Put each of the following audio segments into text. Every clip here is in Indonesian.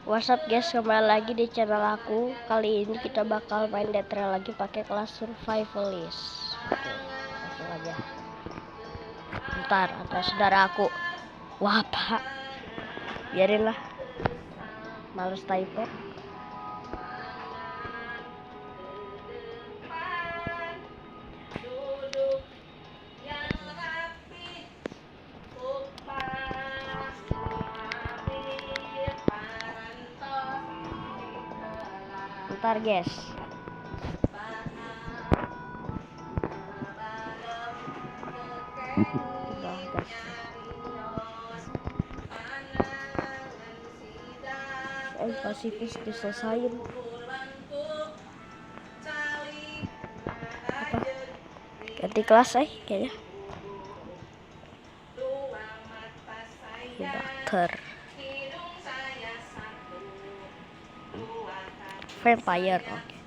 What's up guys, kembali lagi di channel aku. Kali ini kita bakal main Dead Trail lagi pakai kelas survivalist. Oke, langsung aja. Bentar, ada saudara aku. Wah pak, biarinlah. Males type. Bentar guys. Udah guys. Pasifis diselesain. Apa? Ganti kelas kayaknya. Dokter. Vampire, oke.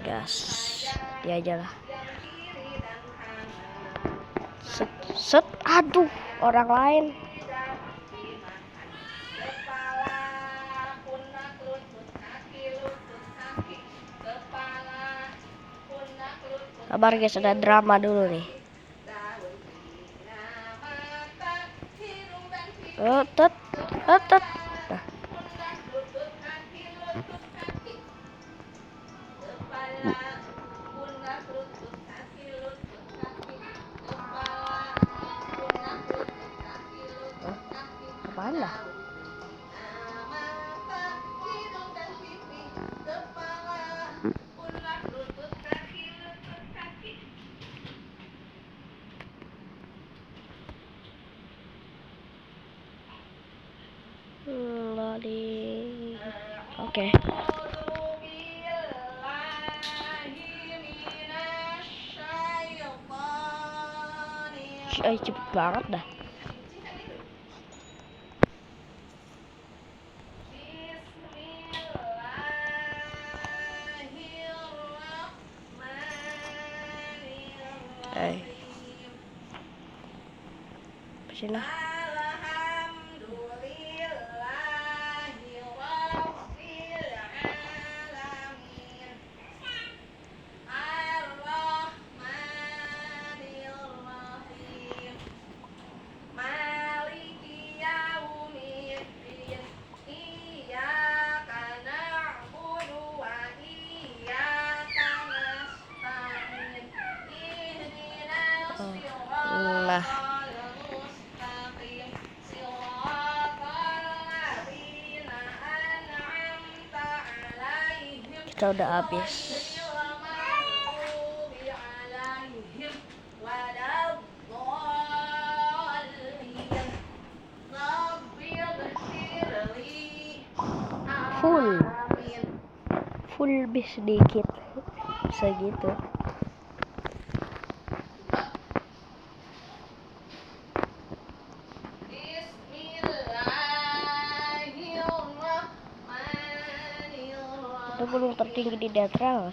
Gas, dia aja lah. Set, aduh, orang lain. Sabar guys, ada drama dulu nih. Tet. Nah. Apaan dah? Loading. Oke. Cepet banget dah. Sini. Nah, kita udah habis. Full bis sedikit segitu. Itu gunung tertinggi di Dead Trail.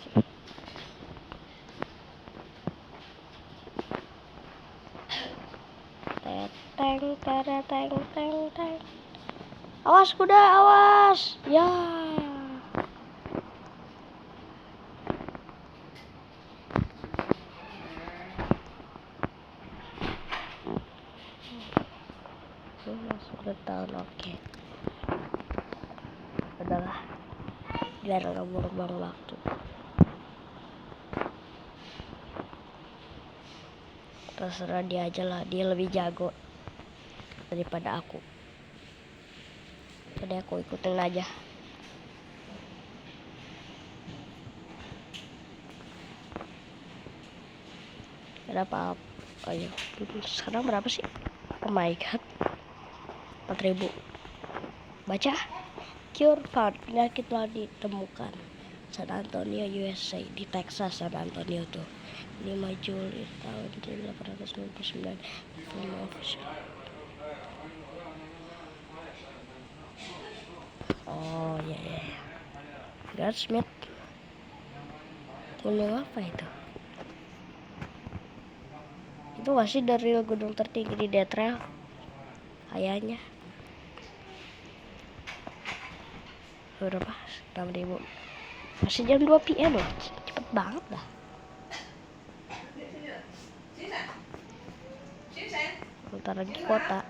Teng. Awas kuda, awas. Ya. Masuk ke tahun, oke. Udahlah. Biar nggak buang-buang waktu. Terserah dia aja lah, dia lebih jago daripada aku. Jadi aku ikutin aja. Berapa? Ayo, sekarang berapa sih? Oh my god, 4.000. Baca. Cure found, penyakit telah ditemukan San Antonio, USA, di Texas. San Antonio tuh 5 Juli tahun 1899. Oh ya. Godsmith. Gunung apa itu? Itu masih dari gunung tertinggi di Dead Trail. kayaknya. Berapa? 6.000. Masih jam 2 PM loh. Cepet banget dah. Bentar lagi kota.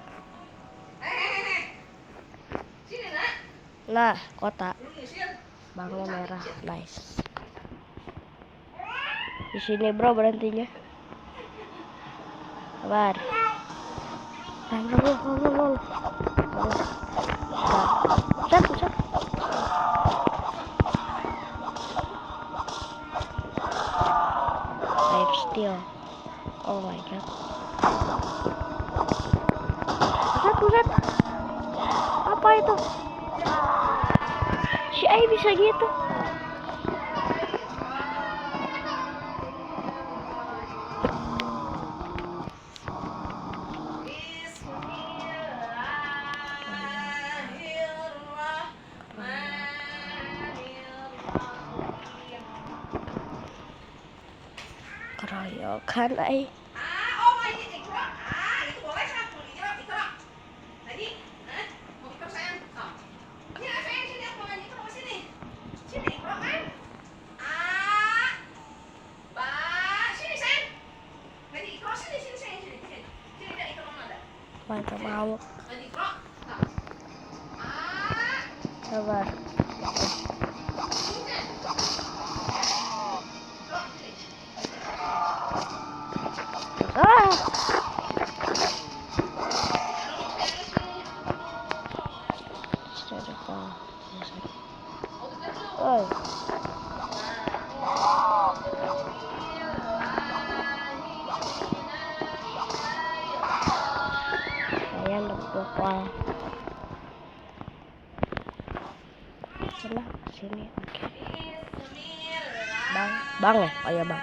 Nah, kota. Banglo merah, nice. Di sini bro berhentinya. Sabar. Pusat. Life steal. Oh my god. Pusat. Apa itu? Si Ai bisa gitu. Keroyokan Ai. Mantap mau. Sabar. Saya lupa. Sana sini. Oke. Bang ya? Oh ya bang.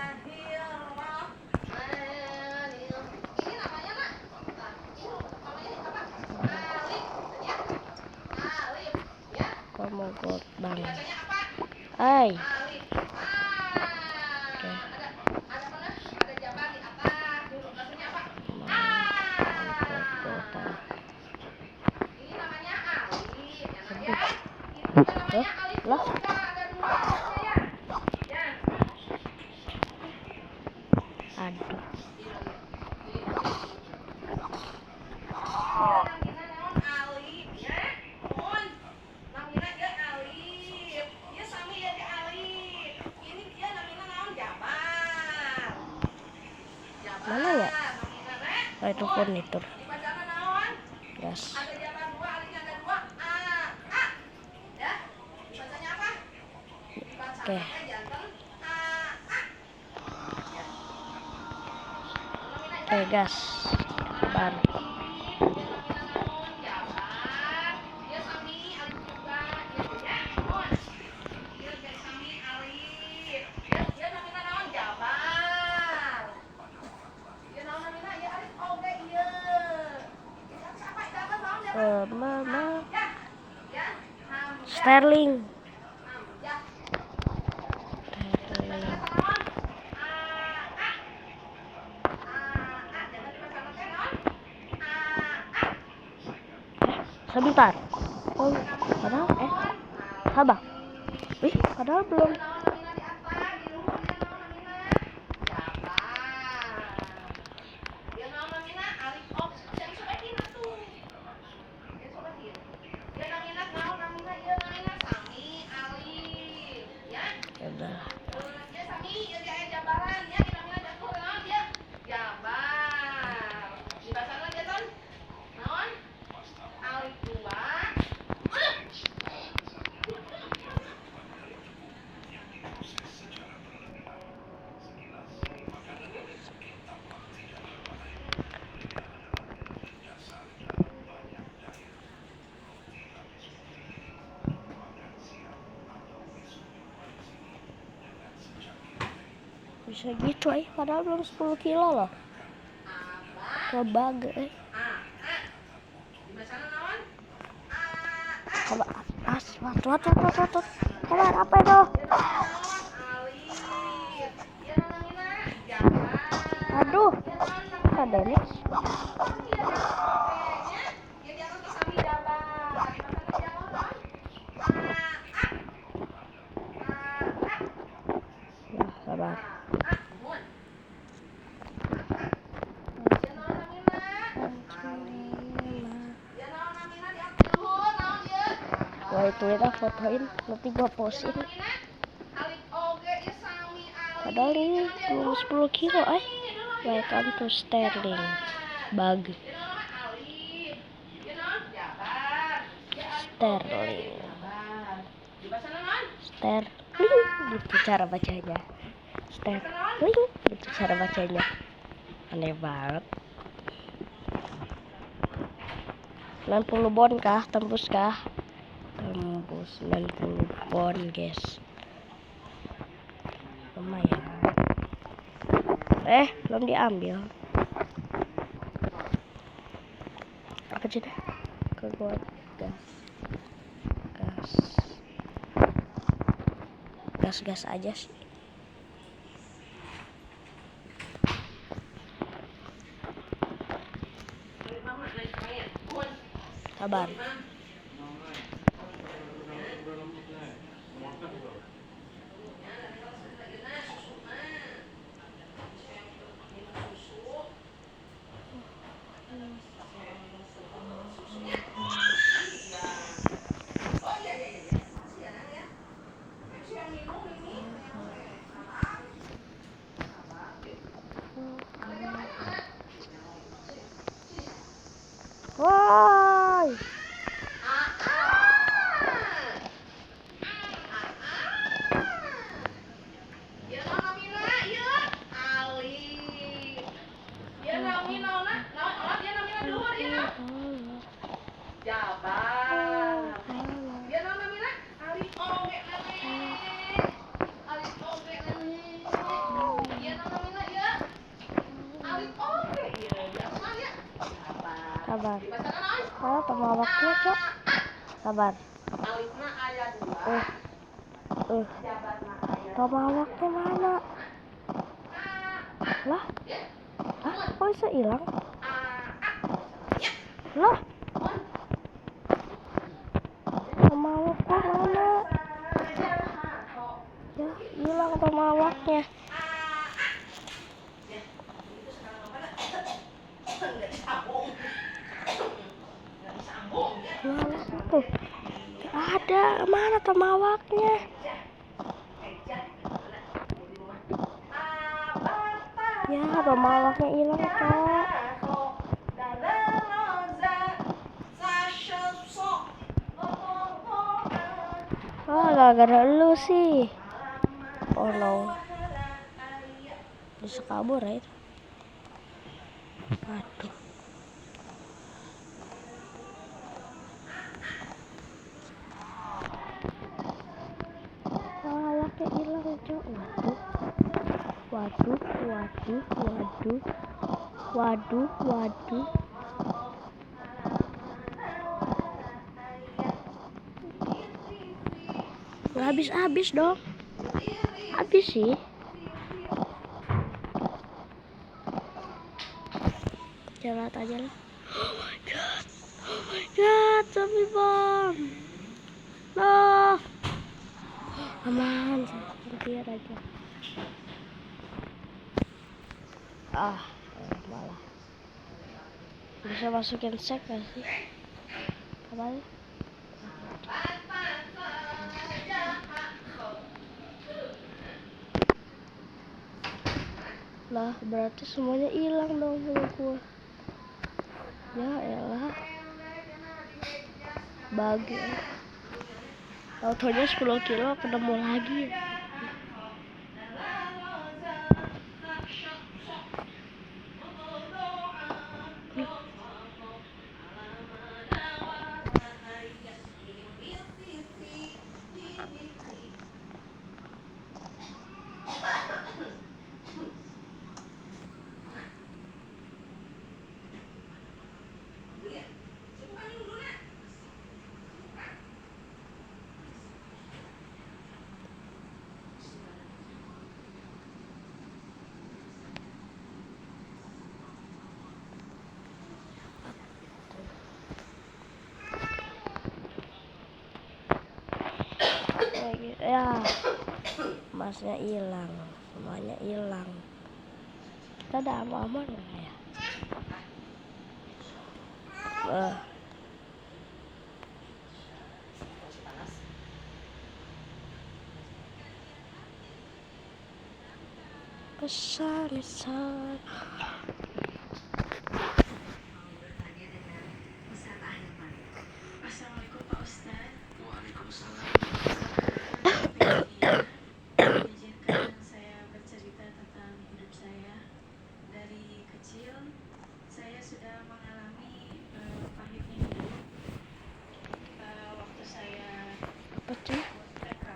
Kamu got bang. Hai. Lah. Aduh. Mana ya? Oh itu furnitur. Yes. Oke. Oke gas. Sabar. Mama. Sterling. Sebentar. Oh, padahal sabar. Padahal belum. Bisa gitu padahal belum 10 kilo loh. Ngebag Sabar, sabar, apa itu? Aduh, ada nih. ituin fotoin nanti gua postin. Padahal ini belum 10 kilo Welcome to Sterling Bug. Sterling gitu cara bacanya. Sterling gitu cara bacanya. Aneh banget. 90 bon kah? Tembus kah? Tembus 90 bon guys. Lumayan. Belum diambil. Apa aja deh? Ke gua gas aja sih. Sabar. Woi. Sabar. Mana pemawaknya, Cok? Sabar. Pemawaknya mana? Lah? Kok bisa hilang? Lah? Pemawaknya mana? Ya, hilang pemawaknya. Mana tuh? Ada, mana pemawaknya? Ya, pemawaknya hilang, Cok. Gara-gara lu sih. Oh no. Bisa kabur ya itu. Aduh. Pemawaknya hilang, Cok. Waduh. Nggak habis dong. Habis sih. Jalan aja lah. Oh my god, zombie bomb. Loh. Aman, biar aja. Malah. Bisa masukin sek gak sih? Apa? Lah, berarti semuanya hilang dong punya gua. Ya elah. Bagi. Autonya 10 kilo ketemu lagi. Ya, emasnya hilang, semuanya hilang. Kita ada aman nggak ya? Besar-besar. Assalamualaikum Pak Ustadz. Waalaikumsalam. Izinkan saya bercerita tentang hidup saya. Dari kecil saya sudah mengalami pahitnya hidup. Waktu saya Apa sih? TK,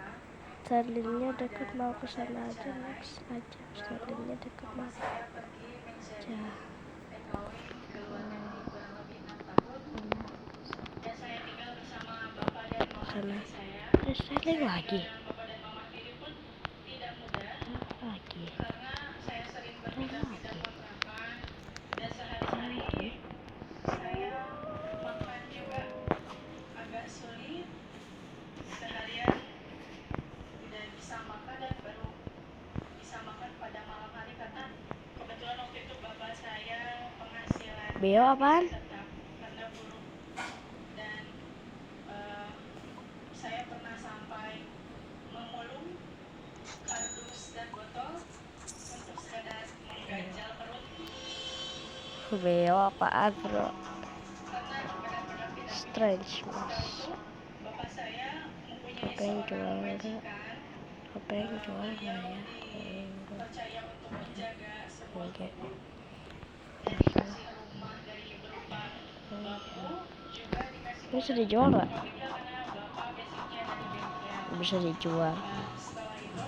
Starlingnya deket, mau ke sana aja, next aja. Starlingnya deket mama banget. saya pergi menjadi TKW ke luar negeri kurang lebih 6 tahun. Dan saya tinggal bersama bapak dan mama Sana. tiri saya. Starling lagi. Dengan bapak dan mama tiri pun tidak mudah Lagi. karena saya sering berpindah-pindah kontrakan dan sehari-hari Lagi. saya makan juga agak sulit. Seharian tidak bisa makan dan baru bisa makan pada malam hari karena kebetulan waktu itu bapak saya penghasilan Beo apaan? tetap karena buruh. Dan saya pernah sampai memulung kardus dan botol untuk sekadar mengganjal perut Beo apaan, bro? karena benar-benar tidak Strange, setelah mas. itu bapak saya mempunyai Apa yang seorang jual? majikan. Apa yang jual Beliau ya? dipercaya untuk menjaga sebuah Oke. toko dan dikasih rumah dari berupa bambu, juga dikasih Ini bisa modal dijual nggak? mobil karena bapak basicnya dari bengkel. Bisa dijual. Setelah itu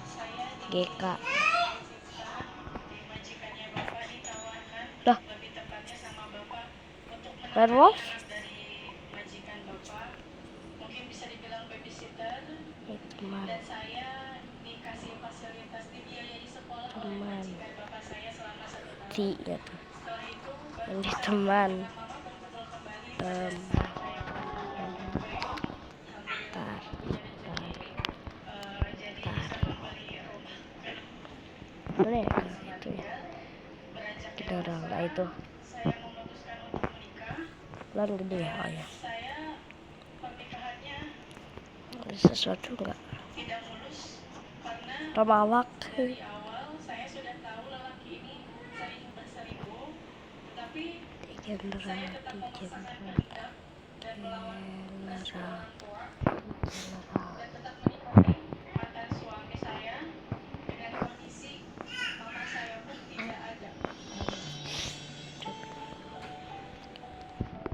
saya GK. diizinkan di majikannya bapak ditawarkan, Dah. lebih tepatnya sama bapak, untuk Werewolf? menemani anak dari majikan bapak, mungkin bisa dibilang babysitter. Teman. Dan saya dikasih fasilitas dibiayai sekolah oleh Teman. majikan bapak saya selama 1 tahun. Gitu. Setelah itu baru Yang di saya teman. dengan mama berkumpul kembali pada saat saya SMP. Alhamdulillah mama punya rezeki, jadi bisa membeli rumah. Mana ya? Itu ya. Beranjak Kita udah dewasa, nggak itu. saya memutuskan untuk menikah. Bulan gede ya? Oh ya. Saya pernikahannya Ada sesuatu nggak? tidak mulus karena Ramawak. dari awal saya sudah tahu lelaki ini sering berselingkuh, tetapi saya tetap memaksakan kehendak dan melawan nasihat orang tua dan tetap menikahi mantan suami saya dengan kondisi mama saya pun tidak ada.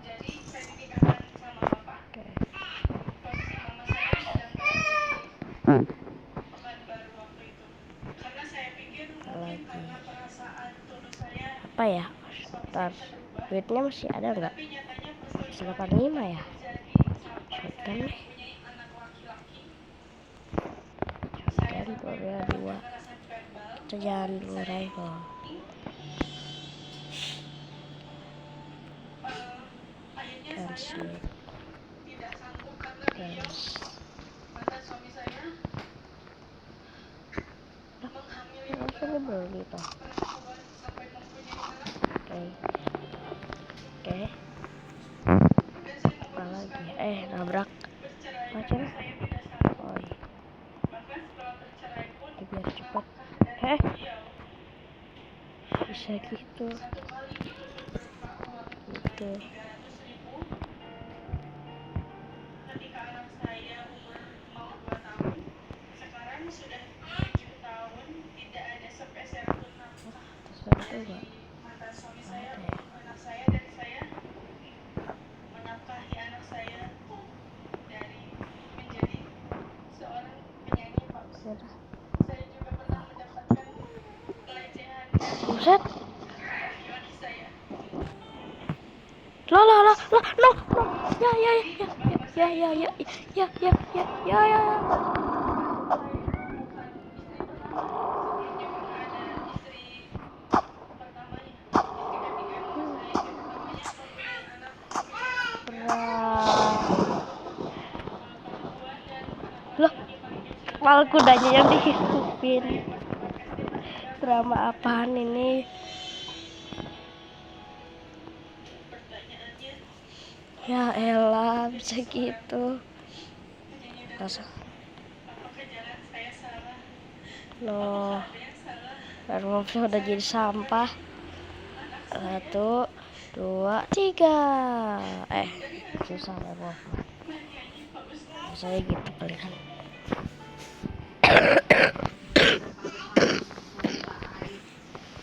Jadi saya dinikahkan sama bapak. Kondisi mama saya sedang berada di Pekanbaru waktu itu. Karena saya pikir mungkin karena perasaan tulus saya Apa ya? Bentar. Duitnya masih ada nggak? 185 ya? Shotgun nih. Shotgun Korea 2. Kita jangan dulu rifle. Translate. Ini beli toh. Oke. Apa lagi? Nabrak pacar. Oh iya. Biar cepat. Bisa gitu. Gitu. Ketika anak saya umur mau 2 tahun, sekarang sudah 7 tahun, tidak ada sepeser pun nafkah dari mantan suami saya untuk anak saya, dan saya menafkahi anak saya dari menjadi seorang penyanyi Pak Ustadz. Saya juga pernah mendapatkan pelecehan dari Buset. laki-laki saya. Lah, no. Ya. Loh, malah kudanya yang dihidupin. Drama apaan ini? Ya elah, bisa gitu. Masa? Apakah jalan saya salah? Loh, Apakah ada yang salah werewolfnya udah jadi sampah. 1, 2, 3. Susah werewolf. Biasanya gitu kali kan.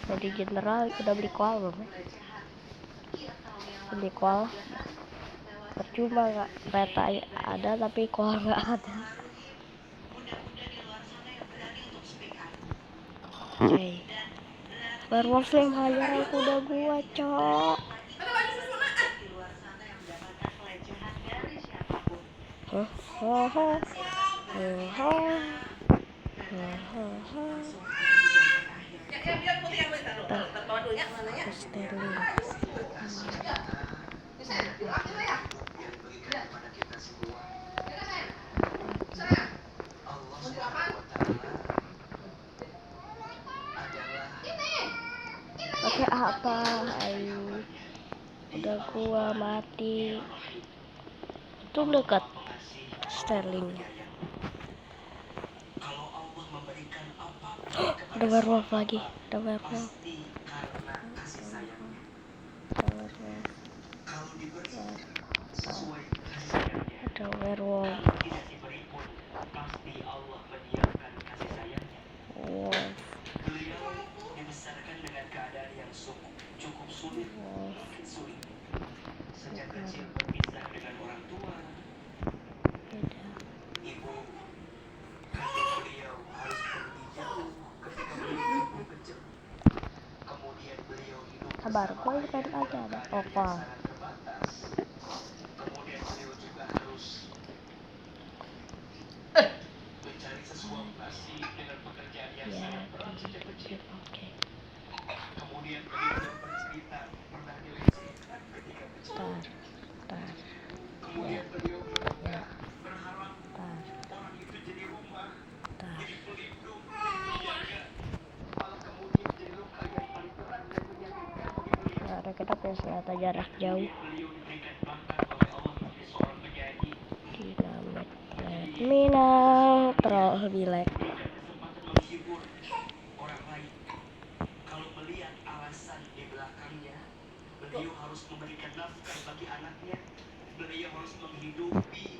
Jadi general udah beli koal belum ya? Beli koal percuma, nggak peta ada tapi koal nggak ada. Oke. Werewolf yang hajar kuda gua, cok. Pakai apa? Ayo. Udah gua mati. Itu dekat Sterlingnya. Ada werewolf lagi. Ada werewolf. Ada werewolf. Dibesarkan dengan keadaan yang cukup sulit, sejak kecil berpisah dengan orang tua. Ibu kandung beliau harus pergi jauh ketika beliau kecil. Kemudian beliau hidup Sabar, gue aja ada opal. terbatas. Kemudian beliau juga harus mencari sesuap nasi dengan pekerjaan yang sangat berat sejak kecil. Kemudian beliau bercerita pernah dilecehkan ketika kecil. Kemudian beliau berharap orang itu jadi rumah, jadi pelindung, jadi penjaga. Malah kemudian jadi luka yang paling berat dan menyakitkan bagi beliau. Ada kita punya senjata jarak jauh. Beliau diberikan bakat oleh Allah menjadi seorang penyanyi. Dinamet Minang troll bilek. Menghibur orang lain. Kalau melihat alasan di belakangnya, beliau harus memberikan nafkah bagi anaknya. Beliau harus menghidupi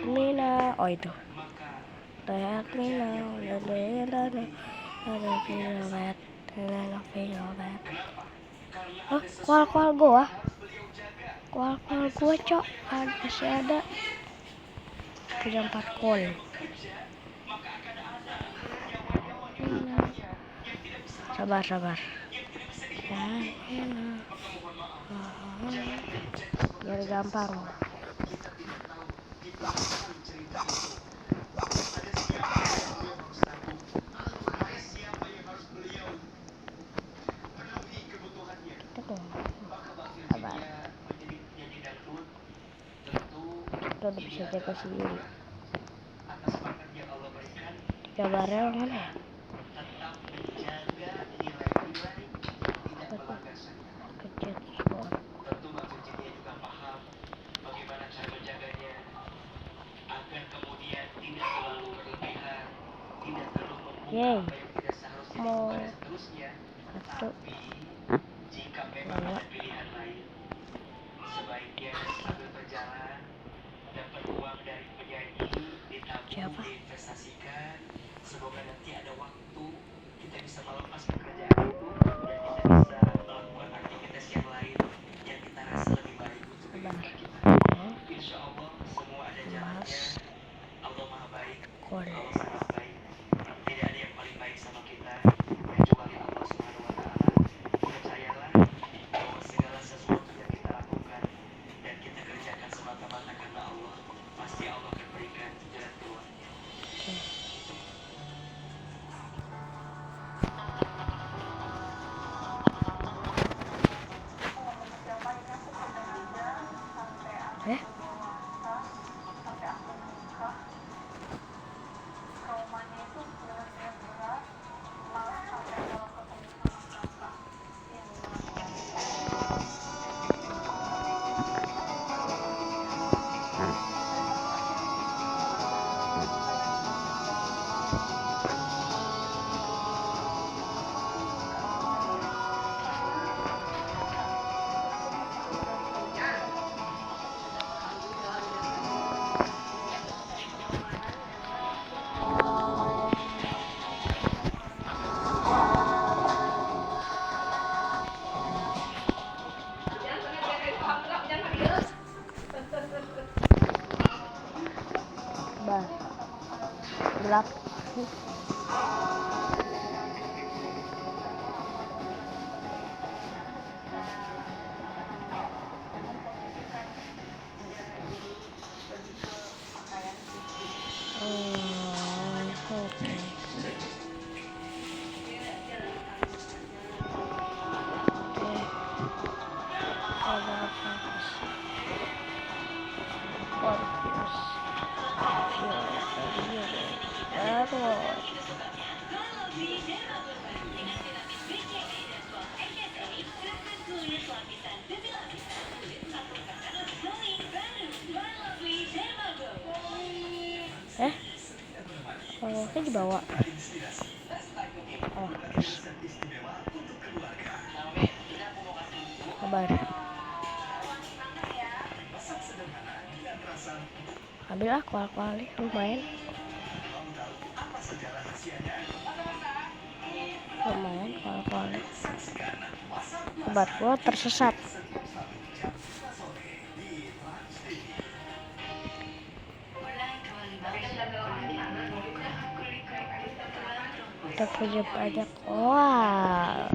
Mina, oh itu. maka Oh, kual gua. Kual gua, cok. Masih ada. 4 kol. Sabar. Biar gampang. Sabar. Kita udah bisa jaga sendiri. 3 barel mana ya? Kecil semua. Tentu maksudnya juga paham bagaimana cara menjaganya agar kemudian tidak terlalu berlebihan, tidak terlalu membuka apa yang tidak seharusnya dibuka dan seterusnya. Tapi jika memang ada pilihan lain, sebaiknya sambil berjalan dapat uang dari penyanyi ditabung, diinvestasikan. Semoga nanti ada waktu kita bisa melepas pekerjaan itu dan kita bisa melakukan aktivitas yang lain yang kita rasa lebih baik untuk kehidupan kita. Insya Allah semua ada jalannya. Allah Maha Baik, Allah sangat baik. Tidak ada yang paling baik sama kita kecuali Allah Subhanahu Wa Taala. Percayalah bahwa segala sesuatu yang kita lakukan dan kita kerjakan semata-mata karena Allah, pasti Allah akan berikan jalan keluarnya. gelap. Oke. Ada apa sih? Confuse. Kalau dibawa. Oh, kabar. Ambil lah kuali lumayan. Kuali. Kabar gua tersesat. Kita punya banyak. Wow.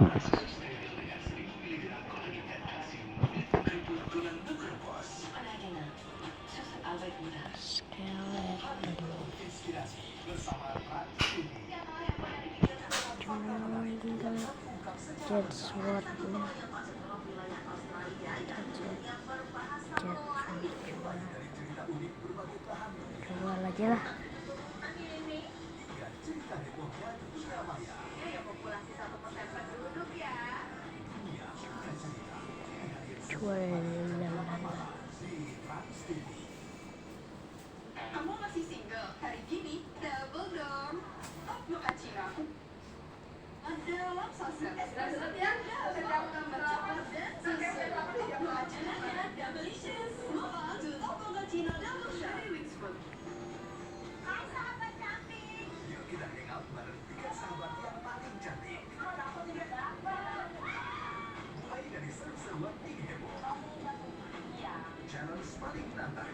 Jet sword. Jual aja lah. Kamu masih single? Hari gini double dong. Oh, makan Cina. Ada lapsasa. Sedang mencoba dan makan Cina delicious. Move on to Topoga Cina double shot. Hai sahabat cantik. Yuk kita hangout bareng 3 sahabat yang paling cantik. Mulai dari seru-seruan tinggi heboh. Challenge paling menantang.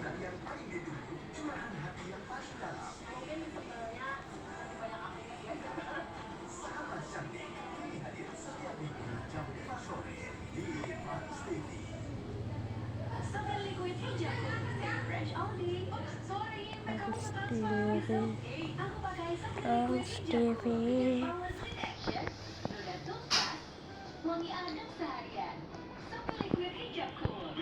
Dan yang paling ditunggu, curahan hati yang paling dalam. Sahabat cantik, ini hadir setiap minggu jam 5 sore di Trans TV. Sabun liquid hijau, stay fresh all day. Sorry, kamu tetap semangat selfie. Aku pakai sabun liquid hijau. Noda tuntas, wangi adem seharian. Sabun liquid hijau cool.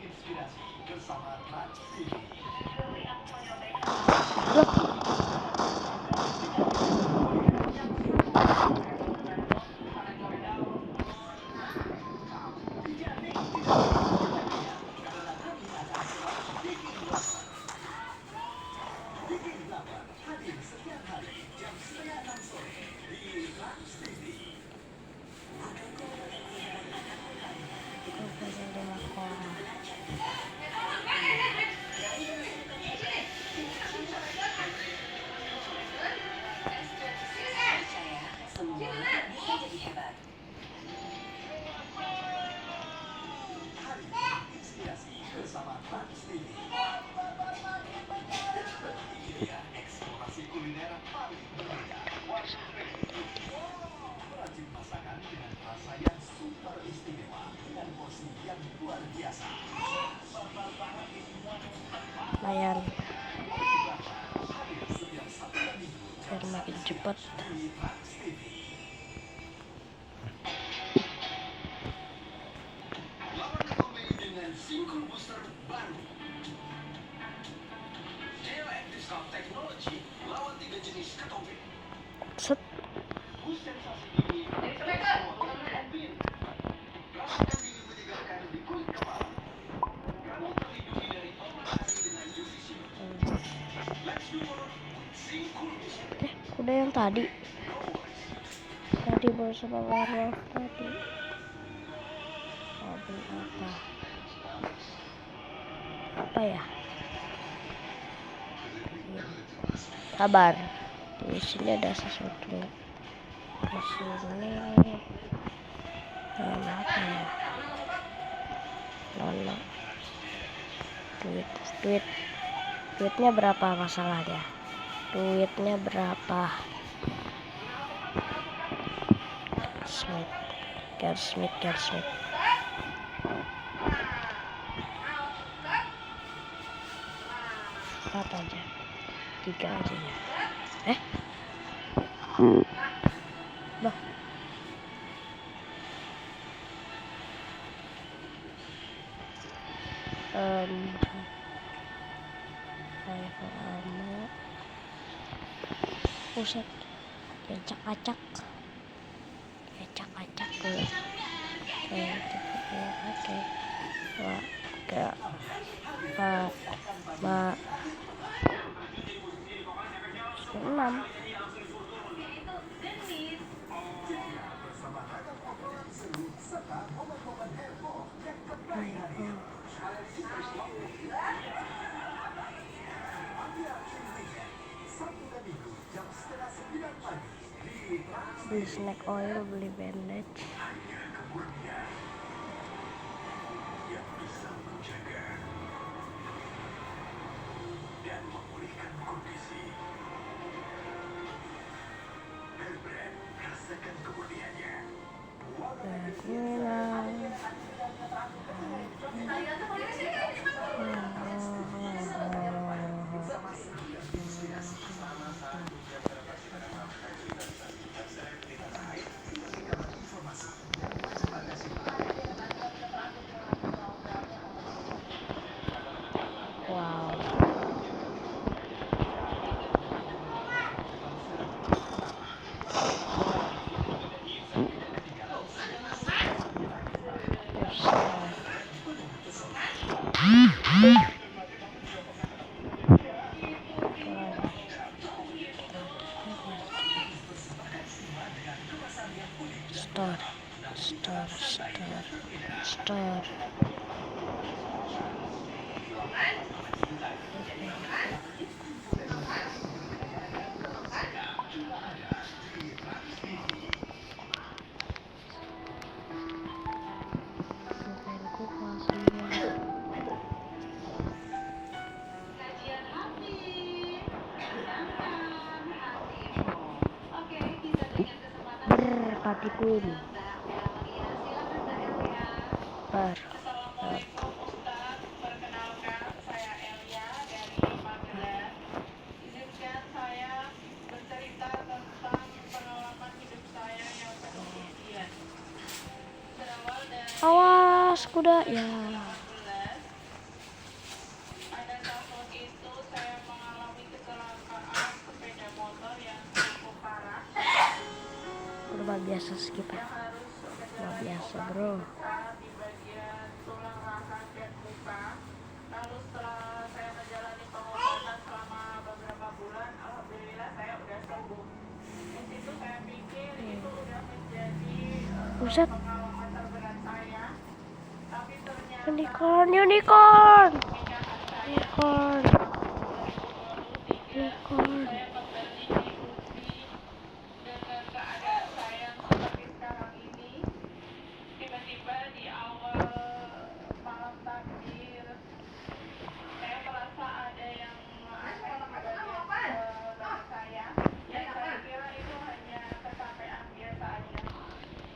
Inspirasi bersama Trans TV. Hadir setiap hari jam 5:30 sore di Trans TV. Inspirasi bersama Trans TV. Ini eksplorasi kuliner paling berbeda. Meracik masakan dengan rasa yang super istimewa dan porsi yang luar biasa. Layar Hadir setiap Sabtu dan Minggu biar makin cepat. di Trans TV. Lawan Komei dengan single booster baru. Neo Disrupt Technology lawan 3 jenis ketombe. Set. Boost sensasi dingin. Rasakan dingin menyegarkan di kulit kepala. Kamu terlindungi dari panas dengan UVC. Let's do more with single booster. Kuda yang tadi bersama werewolf tadi. Mobil apa ya? Kabar. Di sini ada sesuatu. Di sini apa ya? Nono. Duitnya berapa masalahnya? Duitnya berapa? Smith. Apa aja? 3 aja ya. Loh. Rifle ammo. Pusat. Acak-acak dulu. Oke. Wah, enggak. Pak. 6. Beli snack oil, beli bandage. Wow. Store. Berpatikun. Assalamualaikum Ustaz, perkenalkan saya Elia dari Magelang. Izinkan saya bercerita tentang pengalaman hidup saya yang penuh ujian. Berawal dari Awas kuda ya. 2018, pada tahun itu saya mengalami kecelakaan sepeda motor yang cukup parah. Udah biasa skip ya. Yang harus Luar biasa bro. di bagian tulang rahang dan muka. Lalu setelah saya menjalani pengobatan selama beberapa bulan, alhamdulillah saya udah sembuh. Di situ saya pikir itu udah menjadi Buset. pengalaman terberat saya. Tapi ternyata Unicorn. pernikahan saya Unicorn. saya kembali diuji dengan keadaan saya yang seperti sekarang ini. Tiba-tiba di awal malam takbir, saya merasa ada yang aneh di bagian badan saya. Dan saya kira itu hanya kecapean biasa aja.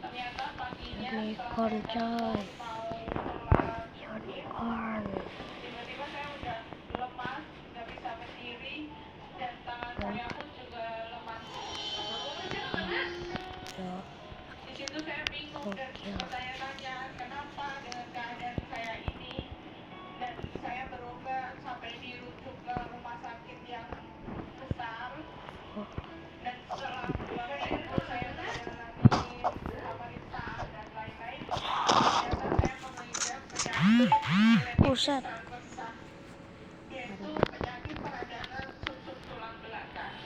Ternyata paginya setelah Unicorn saya coy. mau sholat, Unicorn. tiba-tiba saya udah lemas, nggak bisa berdiri, dan tangan saya pun juga lemas. Yo. Di situ saya bingung dan bertanya-tanya kenapa dengan keadaan saya ini, dan saya berobat sampai dirujuk ke rumah sakit yang besar, dan setelah pulang itu saya menjalani pemeriksaan dan lain-lain. Ternyata saya mengidap penyakit Buset. besar, yaitu penyakit peradangan susut tulang belakang.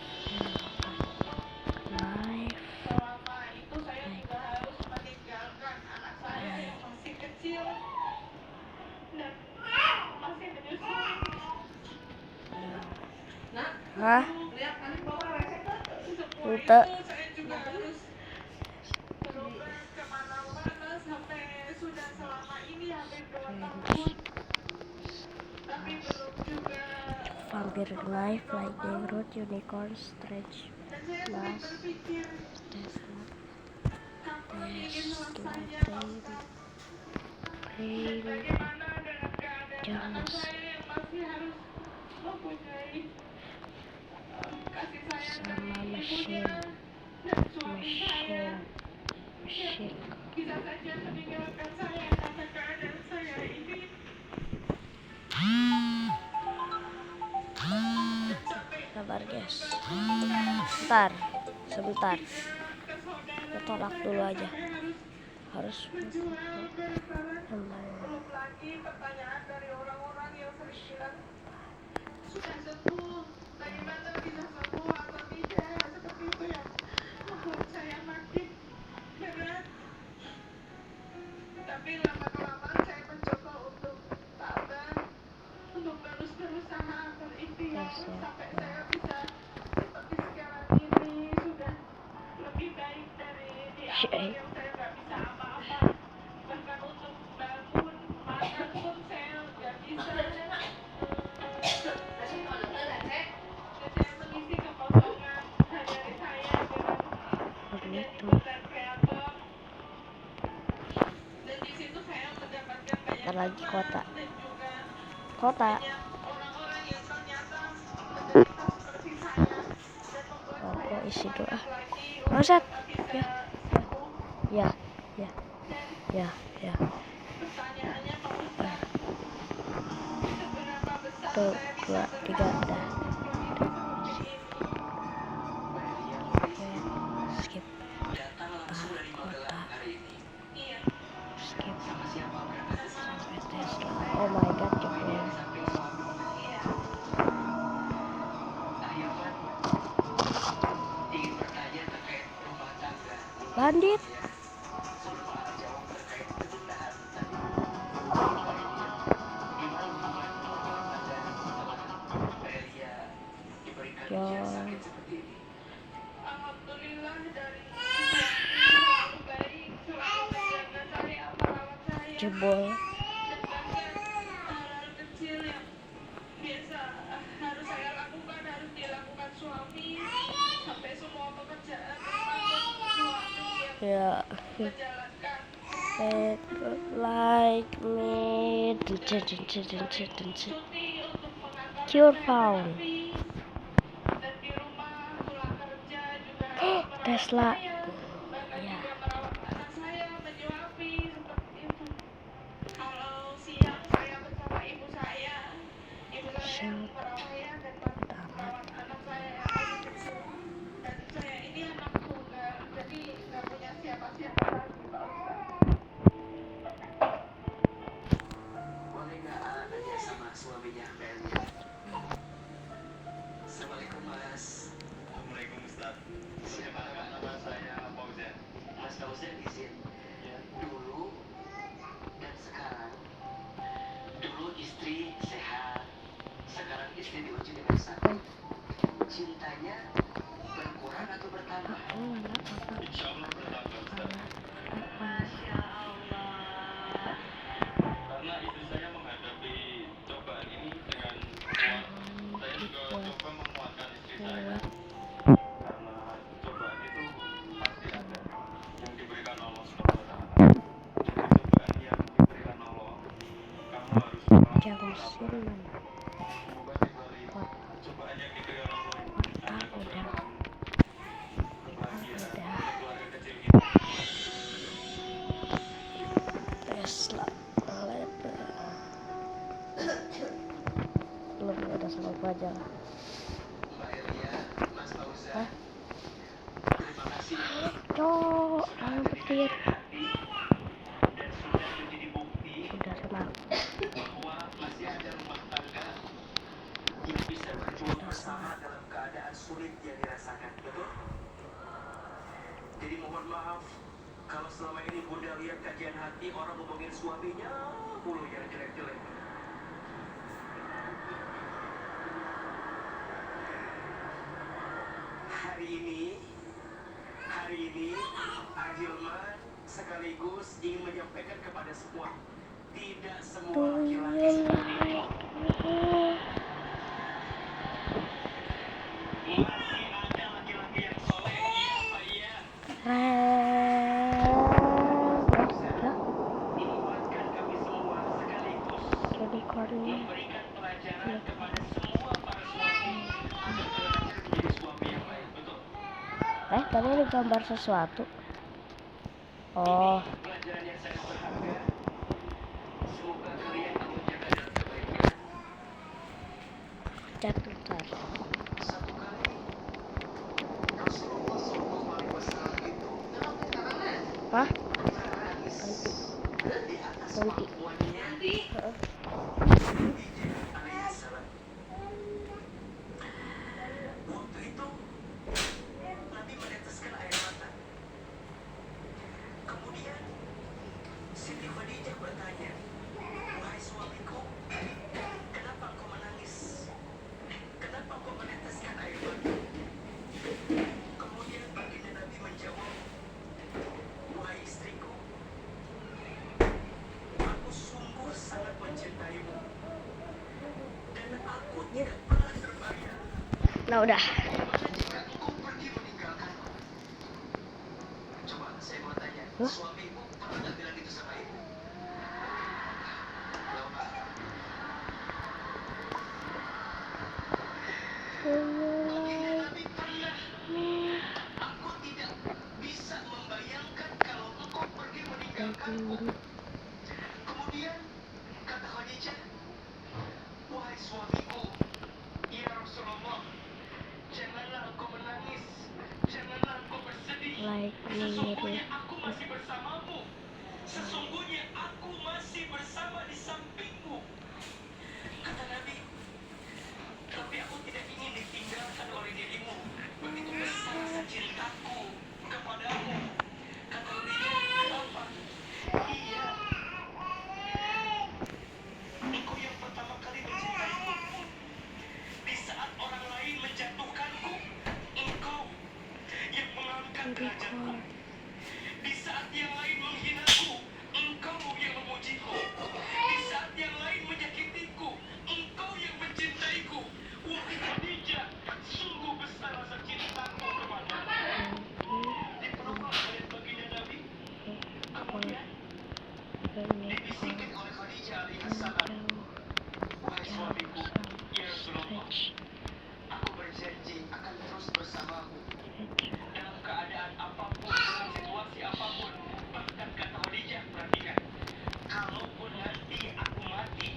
Live. Selama itu saya juga harus meninggalkan anak saya yang masih kecil dan masih menyusui. Hah? Semua Ute. itu saya juga harus berobat kemana-mana sampai sudah selama ini hampir Vampire Knife, Lightning Rod, Unicorn, Strange Blast, Tesla, Brain, Jones, sama Machine. Bisa saja meninggalkan saya karena keadaan saya ini. Sabar guys, sebentar, kita tolak dulu aja, harus Belum lagi pertanyaan dari orang-orang yang sering bilang sudah sembuh, bagaimana bisa sembuh atau tidak, seperti itu ya, membuat saya makin berat. Tapi lama-kelamaan saya mencoba untuk sabar, untuk terus berusaha berikhtiar sampai saya bisa seperti sekarang ini, sudah lebih baik dari di awal yang saya nggak bisa apa-apa, bahkan untuk bangun makan pun saya nggak bisa. Dan saya mengisi kekosongan hari-hari saya dengan menjadi konten kreator, dan di situ saya mendapatkan banyak lagi kota dan juga kota banyak orang-orang yang ternyata menderita seperti saya dan membuat saya isi doa semangat lagi Ustaz. untuk bisa sembuh. ya Dan pertanyaannya, Pak Ustaz, seberapa besar tuh saya bisa 2 3 bertahan dah hidup seperti ini? skip kota Iya. skip sampai Tesla. Oh my god, jebol. Bandit. Yo, Alhamdulillah, dari selalu baik, selalu menjaga saya, merawat saya, jebol. dan bahkan hal-hal kecil yang biasa harus saya lakukan harus dilakukan suami, sampai semua pekerjaan termasuk suami yang Ya, menjalankan. like me. Cuti untuk mengantarkan Cure saya found. terapi, dan di rumah pulang kerja juga harus merawat Tesla. saya, bahkan Ya. juga merawat anak saya, menyuapi, seperti itu. Kalau siang saya bersama ibu saya yang merawat saya dan merawat anak saya yang masih kecil. Dan saya ini anak tunggal, jadi nggak punya siapa-siapa lagi, Pak Ustaz. Boleh nggak nanya sama suaminya Belia? Assalamualaikum Mas. Assalamualaikum Ustaz. Siapa Nama saya Fauzan. Mas Fauzan izin. Ya. Dulu dan sekarang. Dulu istri sehat, sekarang istri diuji dengan sakit. Cintanya berkurang atau bertambah? Insya Allah bertambah Ustaz. Masya Allah. Karena istri saya menghadapi cobaan ini dengan kuat. Saya juga coba menguatkan istri saya. Karena cobaan itu pasti ada yang diberikan Allah Subhanahu wa Ta'ala. Jadi cobaan yang diberikan Allah, kamu harus Jangan siluman. semoga diberi cobaan yang diberikan Allah ada keberkahan, kebahagiaan pada keluarga kecil kita. Tesla. Belum ada sama gua aja lah. Mbak Elia, Mas Fauzan. Hah? Terima kasih. Cok, ayo petir. Dan sudah menjadi bukti Udah senang. bahwa masih ada rumah tangga yang bisa berjuang bersama dalam keadaan sulit yang dirasakan, betul? Jadi mohon maaf kalau selama ini Bunda lihat kajian hati orang ngomongin suaminya mulu yang jelek-jelek. Hari ini Ahilman sekaligus ingin menyampaikan kepada semua Tidak Do semua you laki-laki seperti like itu. me? Masih ada laki-laki yang soleh, iya apa iya? Lah, Ingatkan kami semua sekaligus unicornnya. memberikan pelajaran kepada semua para suami agar belajar menjadi suami yang baik, betul? Tadi ini gambar sesuatu. Oh, Pelajaran yang sangat berharga. Semoga kalian Allah jaga dalam kebaikan. jatuh ntar. Satu kali Rasulullah SAW itu Hah? menangis di atas Nanti. pangkuannya Heeh. Khadijah alaihissalam. Waktu itu Nabi meneteskan air mata. Kemudian Siti Khadijah bertanya, "Wahai suamiku, kenapa engkau menangis? Kenapa engkau meneteskan air mata?" Kemudian baginda Nabi menjawab, "Wahai istriku, aku sungguh sangat mencintaimu dan aku tidak pernah terbayang Nah udah. bagaimana jika engkau pergi meninggalkanku." Coba saya mau tanya, Hah? suamimu pernah nggak bilang gitu sama ibu? Loh, Pak. Baginda Nabi pernah, "Aku tidak bisa membayangkan kalau engkau pergi meninggalkanku." Kemudian kata Khadijah, "Wahai suamiku, ya Rasulullah, janganlah engkau menangis, janganlah engkau bersedih. Like Sesungguhnya aku masih bersamamu. Sesungguhnya aku masih bersama di sampingmu." Kata Nabi, "Tapi aku tidak ingin ditinggalkan oleh dirimu. Begitu besar rasa cintaku kepadamu." Kata Khadijah, "Kenapa?" "Iya, engkau yang pertama kali mencintaiku. Di saat orang lain menjatuhkanku, engkau yang mengangkat derajatku. Di saat yang lain menghinaku, engkau yang memujiku. Di saat yang lain menyakitiku, engkau yang mencintaiku. Wahai Khadijah, sungguh besar rasa cintaku kepadamu." Diperlukan oleh baginda Nabi. Kemudian dibisikkan oleh Khadijah alaihissalam, "Wahai suamiku, ya Rasulullah, aku berjanji akan terus bersamamu dalam keadaan apapun, dalam situasi apapun." Bahkan kata Khadijah, perhatikan, "Kalaupun nanti aku mati,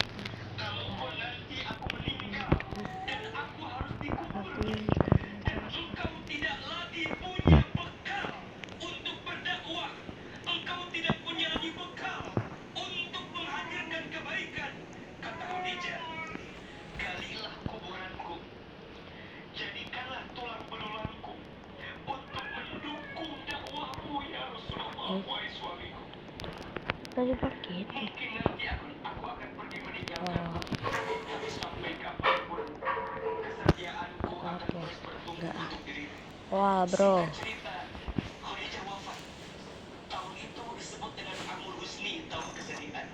kalaupun nanti aku meninggal, dan aku harus dikubur, dan engkau tidak lagi punya bekal untuk berdakwah, engkau tidak punya lagi bekal untuk menghadirkan kebaikan." Kata Khadijah, "Galilah kuburanku, jadikanlah tulang belulangku untuk mendukung dakwahmu ya Rasulullah." Wahai suamiku, Tadi begitu. mungkin nanti aku akan pergi meninggalkanmu, tapi sampai kapanpun kesetiaanku akan Oke. terus bertumbuh Enggak. untuk dirimu. Wah bro. Singkat cerita, Khadijah wafat. Tahun itu disebut dengan Amul Husni, tahun kesedihan.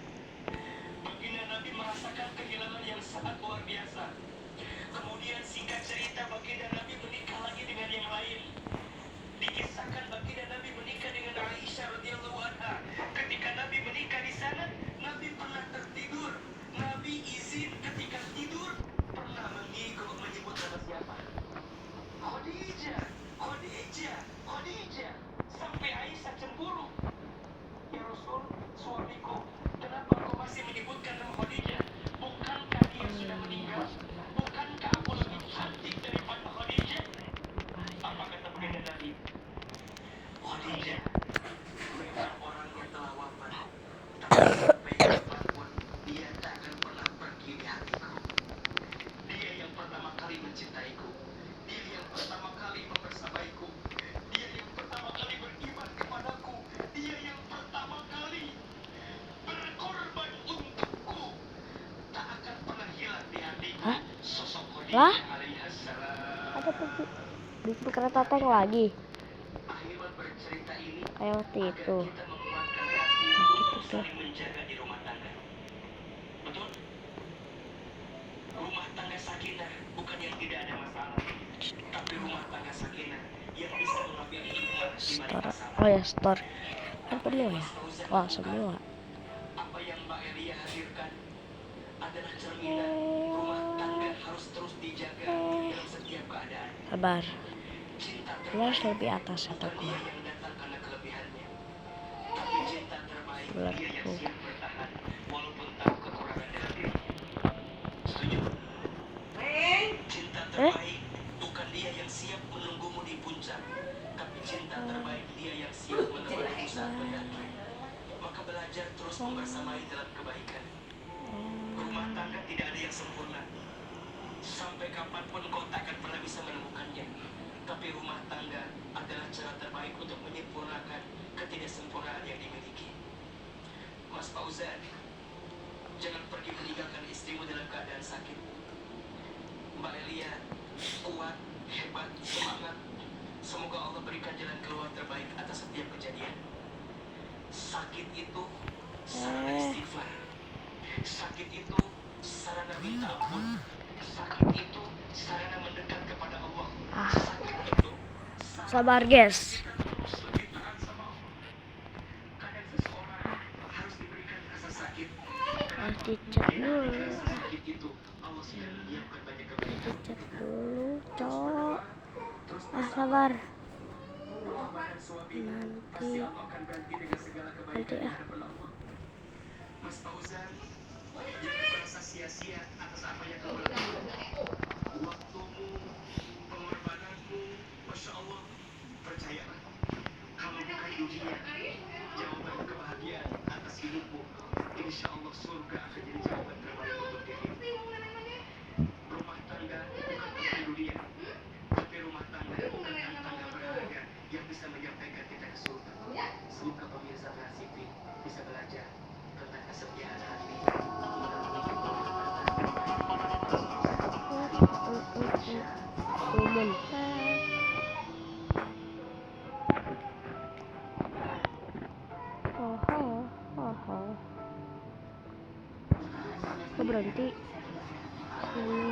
Baginda Nabi merasakan kehilangan yang sangat luar biasa. Kemudian singkat cerita, baginda Nabi menikah lagi dengan yang lain. Dikisahkan baginda Nabi menikah dengan Aisyah radhiyallahu anha. Ketika Nabi menikah di sana, Nabi pernah tertidur. Nabi izin ketika tidur pernah menggigil menyebut nama siapa? Khadijah, Khadijah, Khadijah. Sampai Aisyah cemburu. "Ya Rasul, suamiku, kenapa kau masih menyebutkan nama Khadijah? Bukankah dia sudah meninggal? Bukankah aku lebih cantik daripada Khadijah?" Apa kata baginda Nabi? "Khadijah memang orang yang telah wafat, tapi sampai kapanpun dia tak akan pernah pergi di hatiku. Dia yang pertama kali mencintaiku, dia yang pertama kali membersamaiku, dia yang pertama kali beriman kepadaku, dia yang pertama kali berkorban untukku. Tak akan pernah hilang di hatiku." Hah? Sosok Wah? Khadijah alaihissalam. Ada bikin kereta tank lagi. Ahilman bercerita ini Kayak waktu agar itu. kita menguatkan hati Nah, untuk gitu tuh. saling menjaga di rumah tangga. Rumah tangga sakinah bukan yang tidak ada masalah, tapi rumah tangga sakinah yang bisa mengambil hikmah di balik Store. masalah. Oh ya, store. Kan penuh ya? Wah, semua. Apa yang Mbak Elia hadirkan adalah cerminan rumah tangga harus terus dijaga dalam setiap keadaan. Sabar. Cinta Ini harus terbaik lebih atas kata bukan gua. dia yang datang karena kelebihannya, tapi cinta terbaik Bulan dia yang tuh. siap bertahan walaupun tahu kekurangan dalam dirinya. Setuju? Cinta terbaik bukan dia yang siap menunggumu di puncak, tapi cinta terbaik dia yang siap menemanimu saat mendaki. Maka belajar terus membersamai dalam kebaikan. Rumah tangga tidak ada yang sempurna. Sampai kapanpun kau tak akan pernah bisa menemukannya. Tapi rumah tangga adalah cara terbaik untuk menyempurnakan ketidaksempurnaan yang dimiliki. Mas Fauzan, jangan pergi meninggalkan istrimu dalam keadaan sakit. Mbak Elia, kuat, hebat, semangat. Semoga Allah berikan jalan keluar terbaik atas setiap kejadian. Sakit itu sarana istighfar. Sakit itu sarana minta ampun. Sakit itu sarana mendekat kepada Allah. Sakit itu Sabar, guys. terus lebih taat sama Allah. Kadang seseorang harus diberikan rasa sakit. Harus dicat dulu. Sakit itu Allah sudah menyiapkan banyak kebaikan. Dicat dulu, cowok. Sabar. Pengorbanan suami Nanti. pasti Allah akan ganti dengan segala kebaikan Nanti di ya. hadapan Allah. Mas Fauzan, jangan merasa sia-sia atas apa yang kamu lakukan. Waktumu, pengorbananmu, Masya Allah, percayalah. Kalau bukan dunia, jawaban kebahagiaan atas hidupmu, insya Allah surga akan jadi jawaban terbaik untuk dirimu. Rumah tangga bukan tentang dunia, tapi rumah tangga bukan tangga berharga yang bisa menyampaikan kita ke surga. Semoga pemirsa TV bisa belajar tentang kesetiaan hati. Umum. Kok berhenti? Sini.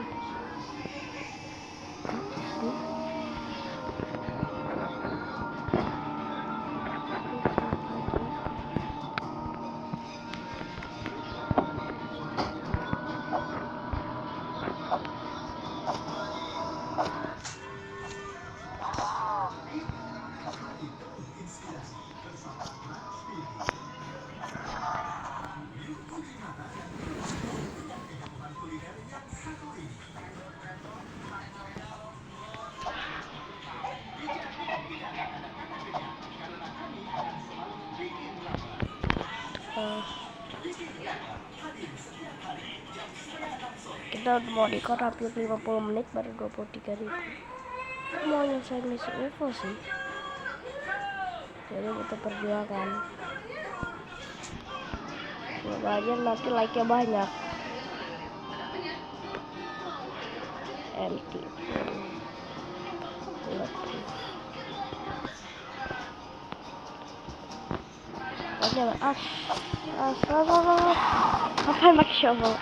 Kita mau record hampir 50 menit baru 23.000. Mau nyelesain misi UFO sih, jadi butuh perjuangan. Semoga aja nanti like-nya banyak. Empty. Apa pakai shovel?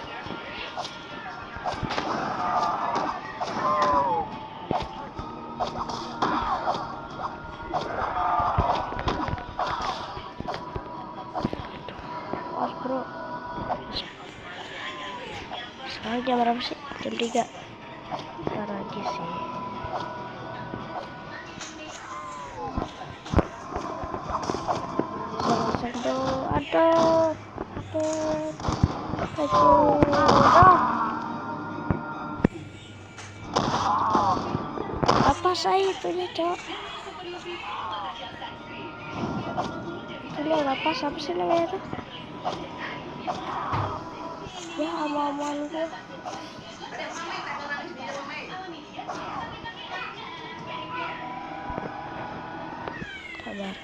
Bro, sekarang jam berapa sih? Jam 3. Ntar lagi sih. Aduh. Apa saya itunya, Cok? Itunya apa? Siapa sih namanya tuh? Ya, aman gue. Sabar.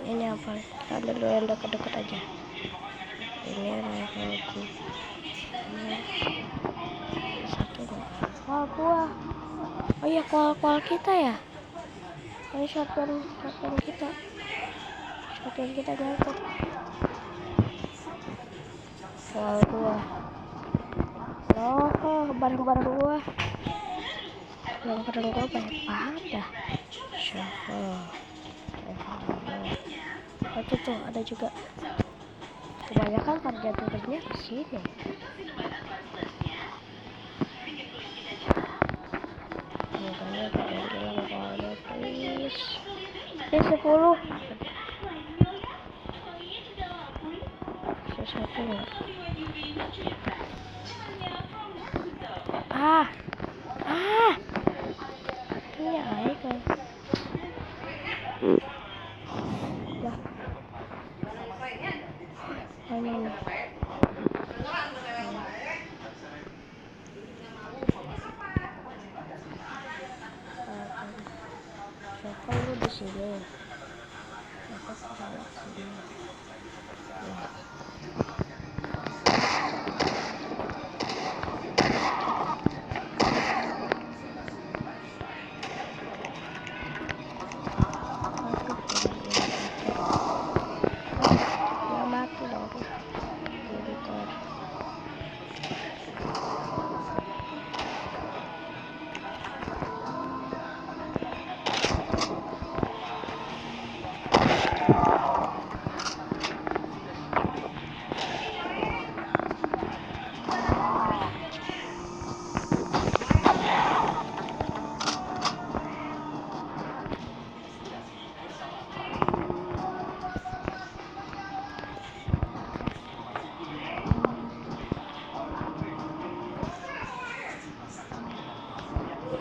Ini apa? Kita dulu yang deket-deket aja. Ini levelku. Ini satunya. Oh, gua. Oh iya, kual kita ya. Ini shotgun kita. Shotgun kita nyangkut. Kual gua. Oh, barang-barang gua. Barang-barang gua banyak banget dah. Shovel. Oh, tuh ada juga. Kebanyakan pada turunnya ke sini. Makanya kalian bilang kalau please. Ini 10. Sesuatu nggak? Ah, ini air kan? Lah, mana nih? Siapa lu di sini? Siapa salah sini? Ya mati dong. Editor.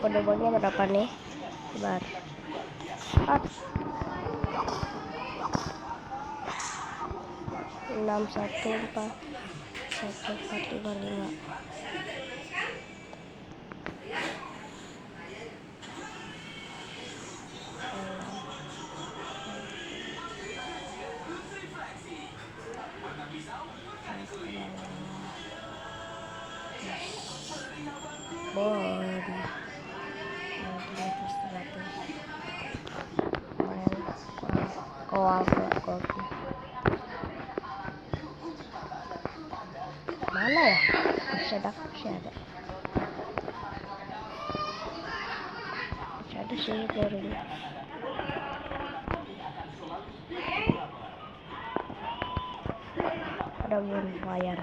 Kode-kodenya berapa nih? Sebar. 6141455. Bon. Kopi. Mana ya? Masih ada. Masih ada sih baru. Ada lumayan.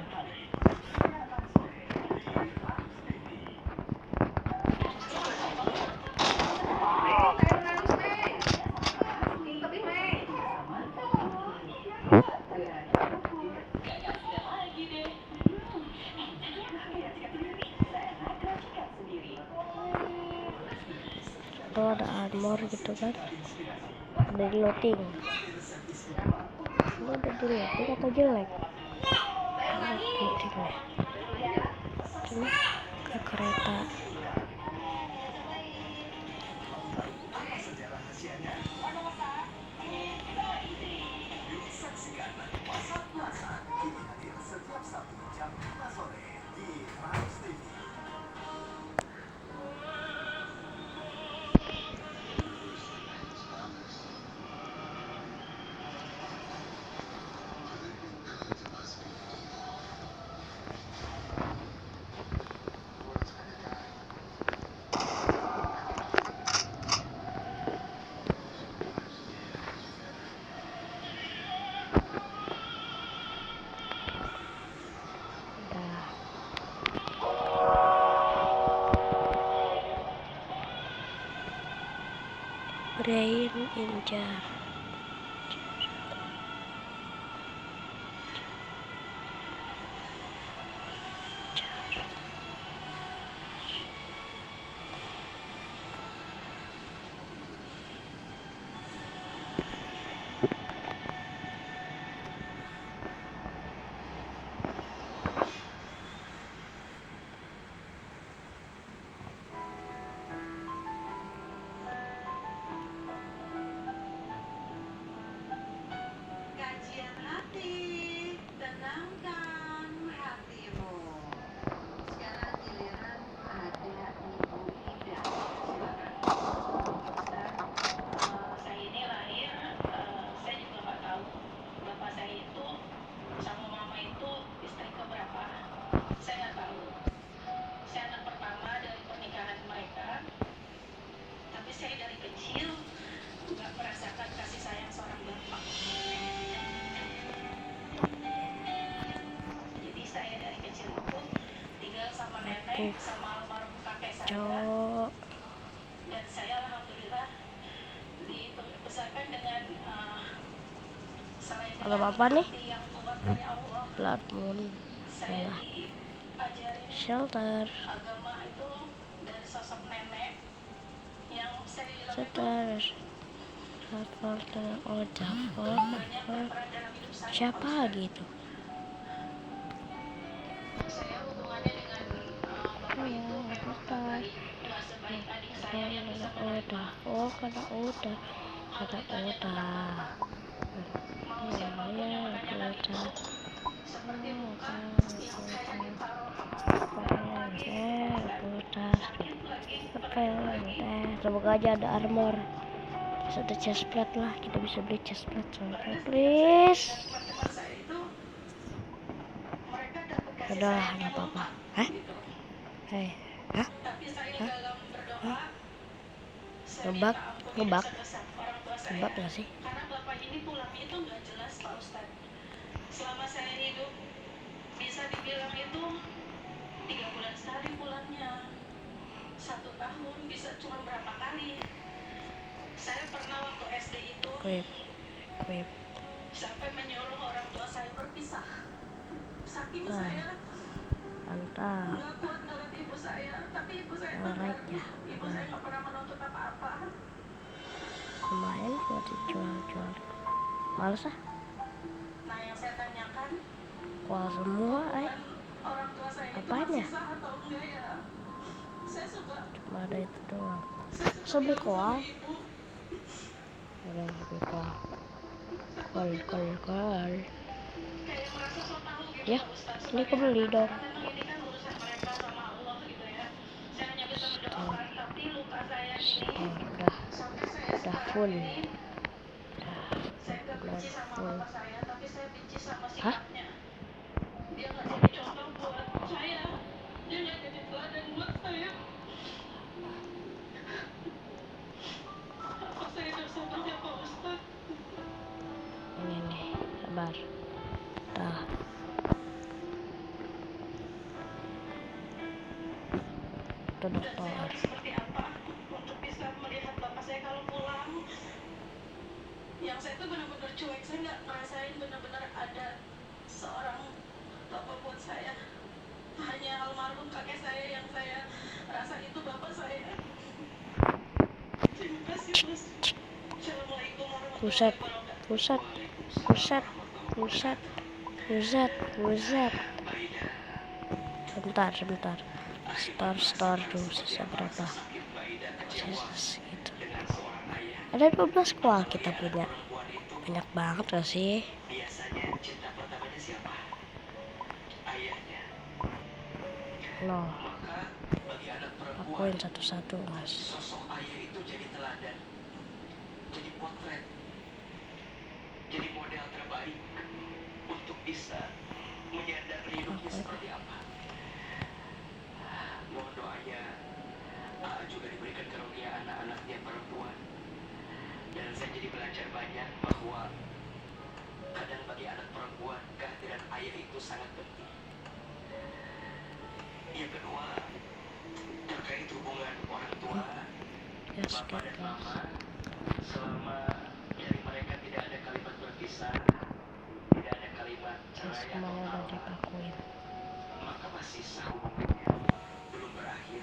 Atau ada armor gitu kan? Ada di looting. Ini ada di looting atau jelek? Ada di looting nih. Cuma ke kereta. Brain injar. Kajian hati, tenangkan hatimu. Sekarang giliran ada Ibu Ida. Saya ini lahir, saya juga nggak tahu bapak saya itu sama mama itu istri keberapa, saya nggak tahu. misalkan dengan selain Kalau dengan apa nih? hati yang kuat dari Allah, Blood Moon. saya Yalah. diajarin Shelter. agama itu dari sosok nenek yang saya bilang itu Shelter. Shelter. Oh, Jafar. banyak berperan dalam hidup saya. Siapa gitu? Saya hubungannya dengan bapak itu memang gak baik, gak sebaik adik saya yang bisa menerima Oh, karena udah. mau siapapun yang menanyakan itu seperti luka yang kayak ditaruh pakai sakit lagi. Semoga aja ada armor. Terus ada chestplate lah, kita bisa beli chestplate soalnya. Please. Teman-teman saya itu mereka dapat kasih Udah, sayang nggak yang apa-apa. lemah Hah? gitu. Hei, hah? Tapi saya Hah? dalam berdoa Hah? saya Ngebak? minta ampun Ngebak? besar-besar orang tua saya. Ngebak nggak sih? Karena bapak ini pulangnya itu nggak jelas Pak Ustadz. Selama saya hidup bisa dibilang itu 3 bulan sekali pulangnya, 1 tahun bisa cuma berapa kali. Saya pernah waktu SD itu Quip. sampai menyuruh orang tua saya berpisah. Saking Ah. saya Mantap. nggak kuat ngeliat ibu saya, tapi ibu saya Alright tegar. ya. Ibu saya nggak pernah menuntut apa-apa. Lumayan buat dijual-jual. Males ah. Nah yang saya tanyakan, Kual semua, hubungan orang tua saya itu Apaan masih ya? sah atau enggak ya? Saya suka. Cuma ada itu doang. Saya suka Sebel bilang koal. sama ibu, Udah lebih koal. Koal. kayak merasa so tahu gitu Ya, Pak Ustadz. ini aku beli dong. Karena memang ini kan urusan mereka sama Allah gitu ya. Saya hanya bisa mendoakan, tapi luka saya ini Udah sampai saya sekarang full. ini saya gak Udah benci sama full. bapak saya, tapi saya benci sama Hah? sikapnya. Dia gak jadi contoh buat saya. Dia gak jadi teladan buat saya. Apa saya dosanya Pak Ustadz? Ini nih, sabar. Dah. Itu Dan saya dokter. harus seperti apa untuk bisa melihat bapak saya kalau pulang. Yang saya tuh benar-benar cuek, saya nggak ngerasain benar-benar ada seorang bapak buat saya. Hanya almarhum kakek saya yang saya rasa itu bapak saya. Terima kasih Mas. Assalamualaikum Buset. warahmatullahi wabarakatuh. Buset. Sebentar. Store dulu sisa berapa? Sisa segitu. Ada 12 kual kita punya. Banyak banget gak sih? Biasanya cinta pertamanya siapa? Ayahnya. No, Maka bagi anak perempuan, akuin satu-satu mas. sosok ayah itu jadi teladan, jadi potret, jadi model terbaik untuk bisa menyadari hidupnya seperti apa. Mohon doanya AA juga diberikan karunia anak-anaknya perempuan. Dan saya jadi belajar banyak bahwa kadang bagi anak perempuan kehadiran ayah itu sangat penting. Yang kedua, terkait hubungan orang tua, Yes, bapak dan guys. mama, selama dari mereka tidak ada kalimat berpisah, tidak ada kalimat cerai atau Semuanya udah talak, dipakuin. maka masih sah hubungannya, belum berakhir.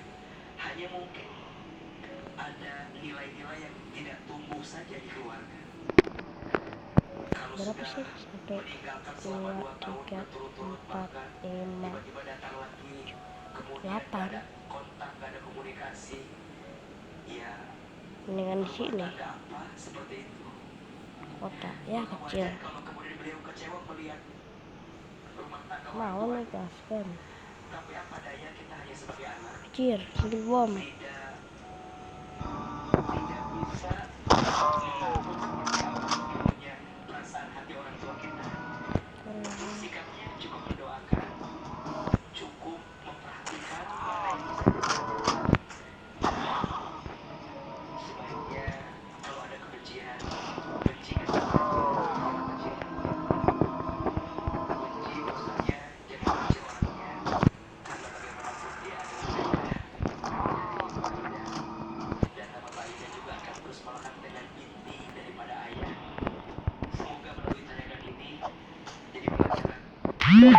Hanya mungkin ada nilai-nilai yang tidak tumbuh saja di keluarga. Kalau Berapa sudah sih? 1, meninggalkan selama 2 tahun 2, 3, berturut-turut 4, bahkan 5. tiba-tiba datang lagi, kemudian 8. gak ada kontak, gak ada komunikasi, ya Mendingan di rumah sini. tangga apa seperti itu. Kota ya Maka kecil. wajar kalau kemudian beliau kecewa melihat rumah tangga orang Mau tua. nih gaskan. Tapi apa daya, kita hanya sebagai anak Kecil, ambil bom. tidak bisa mengatur seperti apa sebetulnya perasaan hati orang tua kita. Sikapnya cukup mendoakan, cukup memperhatikan mana yang bisa dilakukan. Sebaiknya kalau ada kebencian, benci kepada benci dosanya, jangan benci orangnya, karena bagaimanapun dia adalah ayah. Jadi Maida dan nama Maida juga akan terus melekat dengan inti daripada Sudah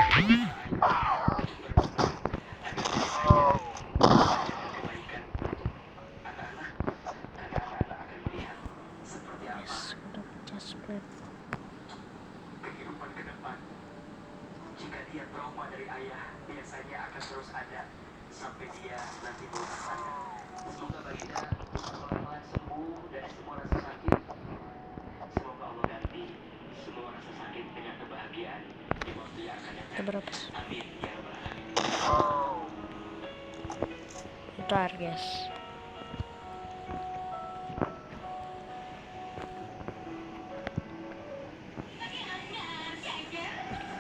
pecah split. Kehidupan ke depan. Jika dia trauma dari ayah, biasanya akan terus ada sampai dia nanti berusaha sadar. Semoga Baginda pelan-pelan sembuh dari semua rasa sakit. Semoga Allah ganti semua rasa sakit dengan kebahagiaan di waktu yang akan datang. Itu berapa sih? Amin ya rabbal alamin. Bentar guys.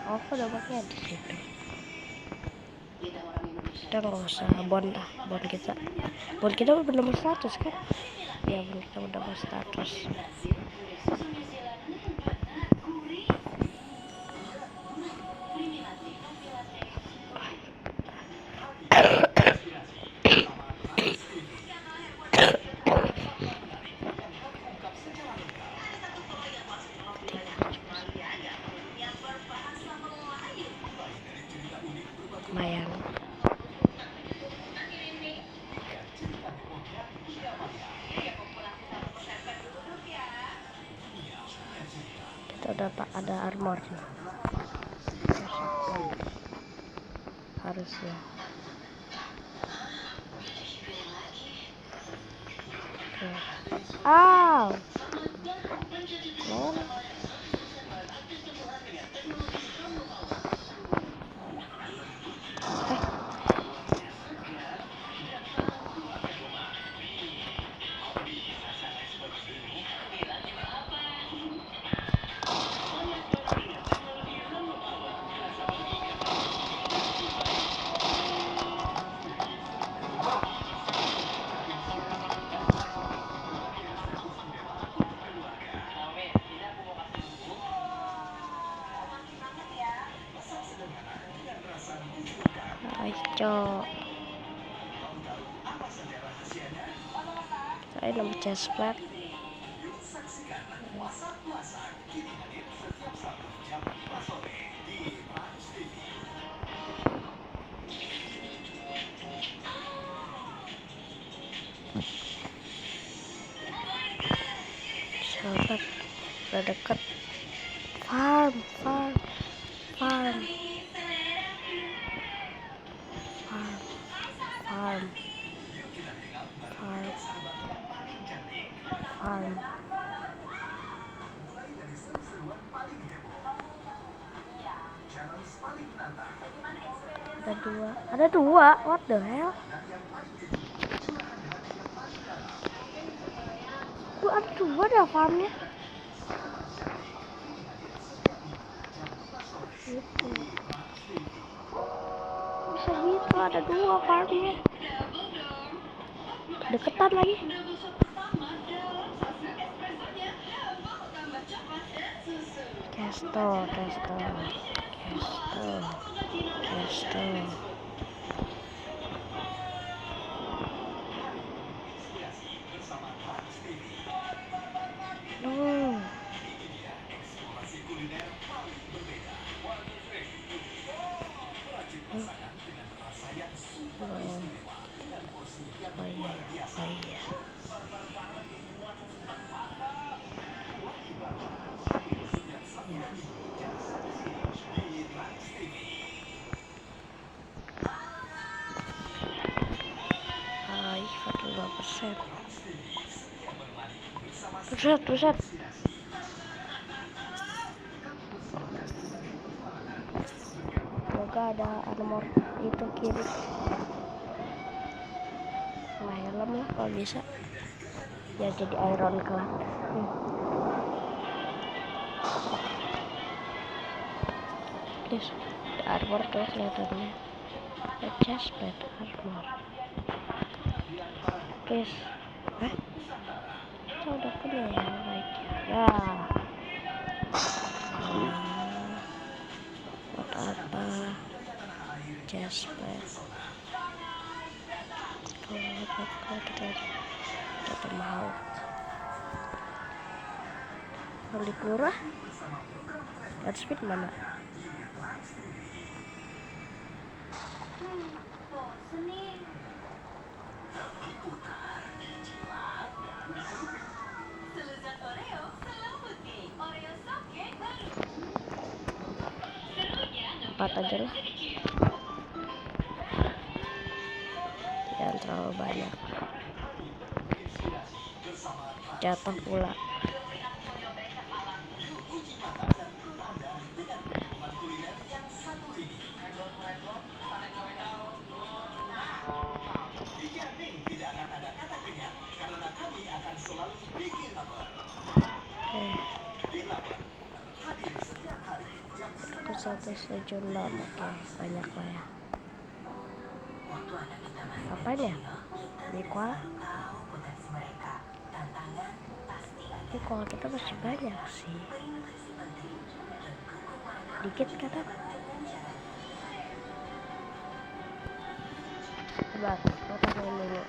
Oh, kok dapatnya di situ. Kita nggak usah bon kita. Bon kita udah nomor 100 kan? Ya, bon kita udah nomor 100. Lumayan. Kita dapat ada armor nih. Harusnya. Oke. Aw. Lol. Cok. Saya nomor chest plate. Sahabat, udah deket. Farm. Ada dua, what the hell? Kok ada dua dah farmnya? Gitu. Bisa gitu, ada dua farmnya. Deketan lagi. Castle. No. Oh iya. Ay, 42%. Buset. Semoga ada armor itu kiri. Nah, helm lah kalau bisa. Ya jadi iron kelak. Please, armor tuh kelihatannya. Chest plate armor. Please. Kita udah punya yang baiknya. Ya. Buat apa? Chest plate. Kalau kita dapat mau. Balik murah. Speed mana? Bosen nih. Selezat Oreo selalu cake. Oreo soft cake baru. Serunya 4 aja lah, jangan terlalu banyak, jatuh pula. Aku 176, oke, banyak lah ya. Apaan ya? Ini koala? Ini koala kita masih banyak sih. Dikit kata. Coba, aku tanyain dulu.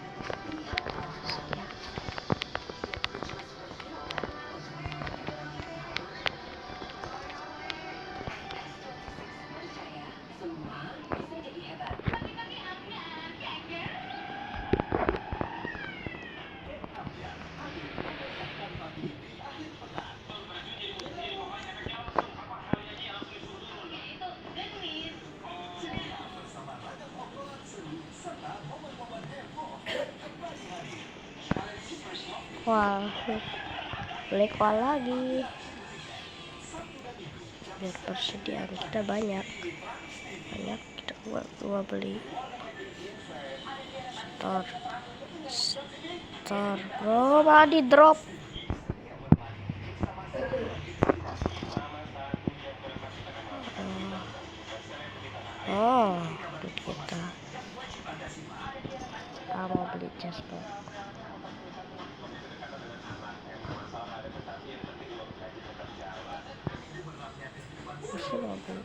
Wah, beli koala lagi. Biar persediaan kita banyak, kita gua beli. Store, bro, malah di drop. Oh, duit kita. Mau beli chestnut. Masih mau beli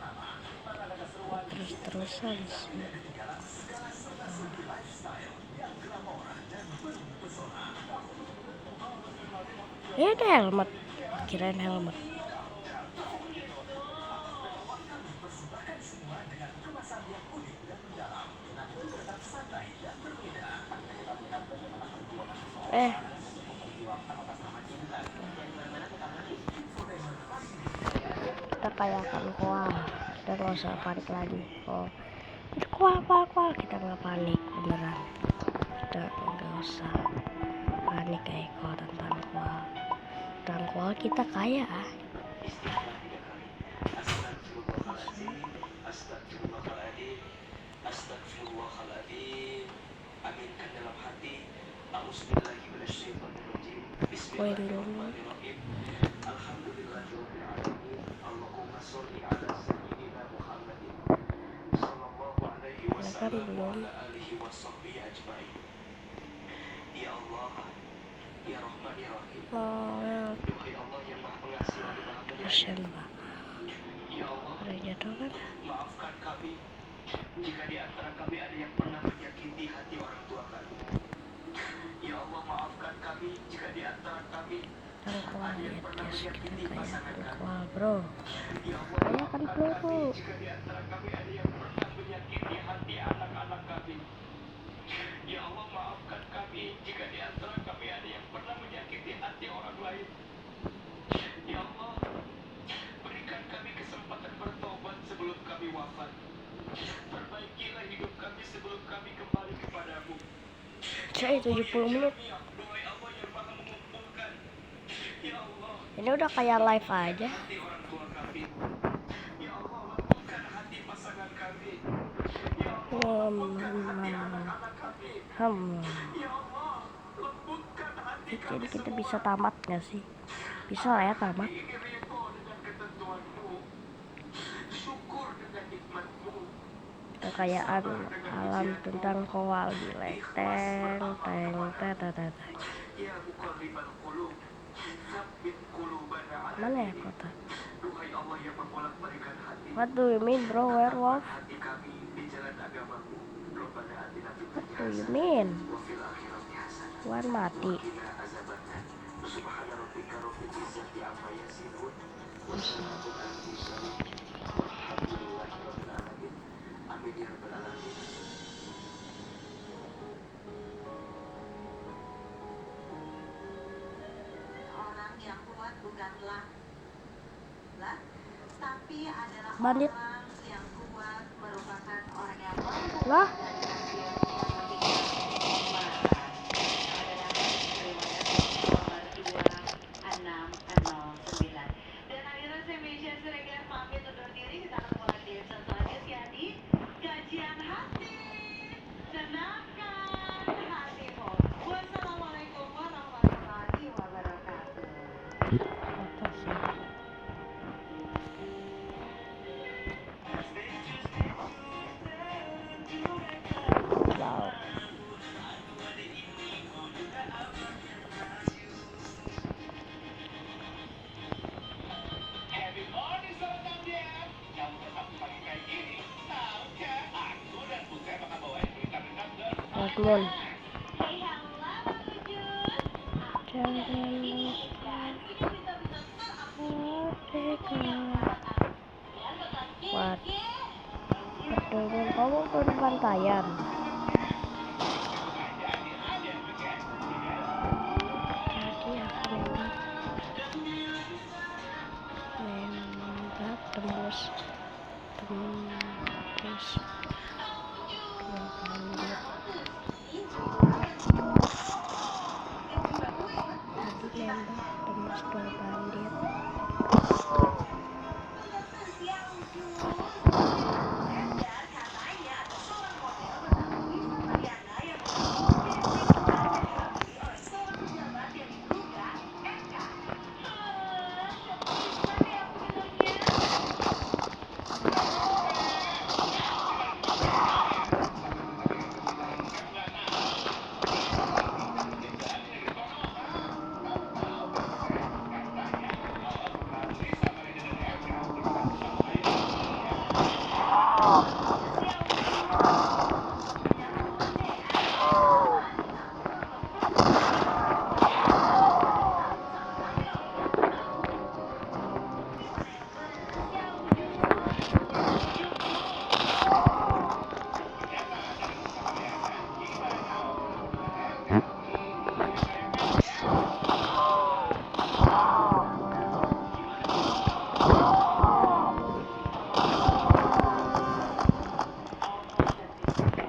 terus-terusan sih. Ini ada helmet, kirain helmet. Kita kayakan koala, kita nggak usah panik lagi. Oh, itu koala, kita nggak panik beneran. Kita nggak usah panik kayak tentang koala kita kaya. Astagfirullahaladzim. Aminkan dalam hati. A'udzubillahiminasyaitonirrajim. Bismillahirrahmanirrahim. Alhamdulillahirrahmanirrahim. Allahumma sholli ala sayyidina Muhammadin sallallahu alaihi wasallam wa ala alihi wa sahbihi ajmain. Ya Allah, ya Rahman ya Rahim. Duhai Allah yang Maha Pengasih lagi Maha Penyayang. Ya Allah, maafkan kami jika di antara kami ada yang pernah menyakiti hati orang tua kami. Ya Allah, maafkan kami jika di antara kami ada yang pernah menyakiti pasangan kami. Bro, Ya Allah, kaya kan bro. jika di antara kami ada yang pernah menyakiti hati anak-anak kami. Ya Allah, maafkan kami jika di antara kami ada yang pernah menyakiti hati orang lain. Ya Allah, berikan kami kesempatan bertobat sebelum kami wafat. Perbaikilah hidup kami sebelum kami kembali kepadamu. Saya 70 menit. Doai Allah yang Maha mengumpulkan. Ya Allah, Ini udah kayak live aja. hati orang tua kami. Ya Allah, lembutkan hati pasangan kami. Ya Allah, lembutkan hati anak-anak kami. Ya Allah, lembutkan hati kami. Jadi kita bisa tamat gak sih? Bisa lah ya tamat. Ingin ridho dengan ketentuanmu. Syukur dengan nikmatmu. Kekayaan alam tentang koala gile. Teng. Ya muqallibal qulub, tsabbit qulubana ala Mana ya dinik. kota? Duhai Allah yang membolak-balikan hati. What do you mean bro, werewolf? Hati kami di jalan agamamu. Rabbana atina fid What dunya do you hasanah mean? wa fil akhirati hasanah. Wan mati. Qina azabannar. Subhana rabbika rabbil izzati amma yasifun. Wa salamun alal mursalin. Walhamdulillahi rabbil alamin. Amin ya rabbal alamin. bandit. Lah, Dan akhirnya saya Meisha Siregar pamit undur diri. Kita ketemu lagi di episode selanjutnya di Kajian Hati. Tenangkan hatimu. Wassalamualaikum warahmatullahi wabarakatuh. atas ya. Wow. Happy morning Sobat Ambiar. Kamu tetap pagi kayak gini. Tahukah aku dan Butet bakal bawain berita-berita Dortmund. Hey, halo Bang Ujun. Jangan Kan punya berita-berita merdeka. biar bakal What? gege. Dortmund, kamu pantaian. Tadi aku nembak tembus dua bandit. Tadi nembak tembus dua bandit. Dan katanya ada seorang model bernama Lisa Mariana yang mengaku oleh seorang pejabat yang diduga MK. Siapa nih yang bilangnya?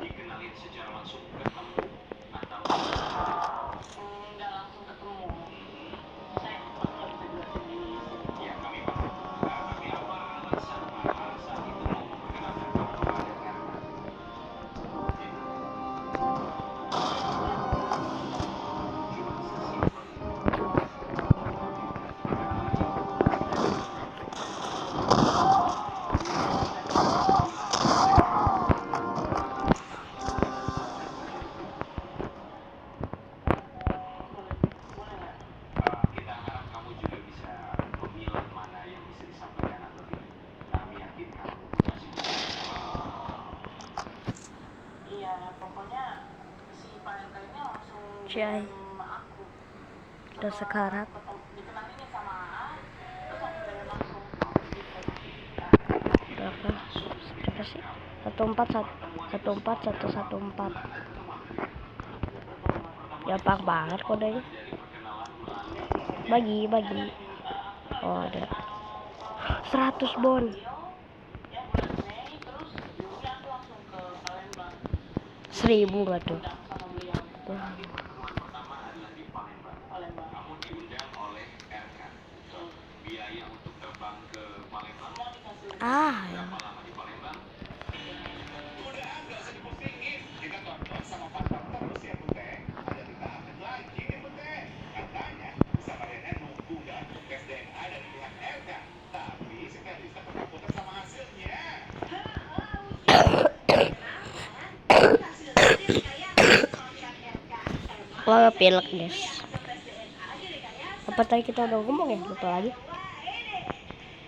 dikenalin secara langsung ketemu atau Nggak langsung ketemu. Saya nggak bisa jelasin di sini. ya kami paham. Tapi apa alasan saat itu mau memperkenalkan kamu kepada Erna? Kita harap kamu juga bisa memilah mana yang bisa disampaikan atau tidak. Kami yakin kamu masih bisa. Iya, pokoknya si Pak RT ini langsung Cai. DM aku. Udah sekarat. Dikenalinnya sama A, terus aku DM langsung. Berapa sih? 14114. Gampang banget kodenya. Bagi. Oh, ada 100 bon. Ya bulan Mei, terus jadinya aku langsung ke Palembang 1000 nggak tuh? sama beliau. Pertemuan pertama adalah di Palembang. Palembang. Kamu diundang oleh RK. Biaya untuk terbang ke Palembang Mau dikasih Ya. berapa lama di Palembang? Udah nggak usah dipusingin. Kita tonton sama pantau terus ya Butet. Ada berita update lagi nih Butet. Katanya sama Rena nunggu nggak tes DNA dari pihak RK. Tapi setelah bisa ketakutan sama hasilnya. Wah, pilek guys. Apa tadi kita udah ngomong ya? Lupa lagi.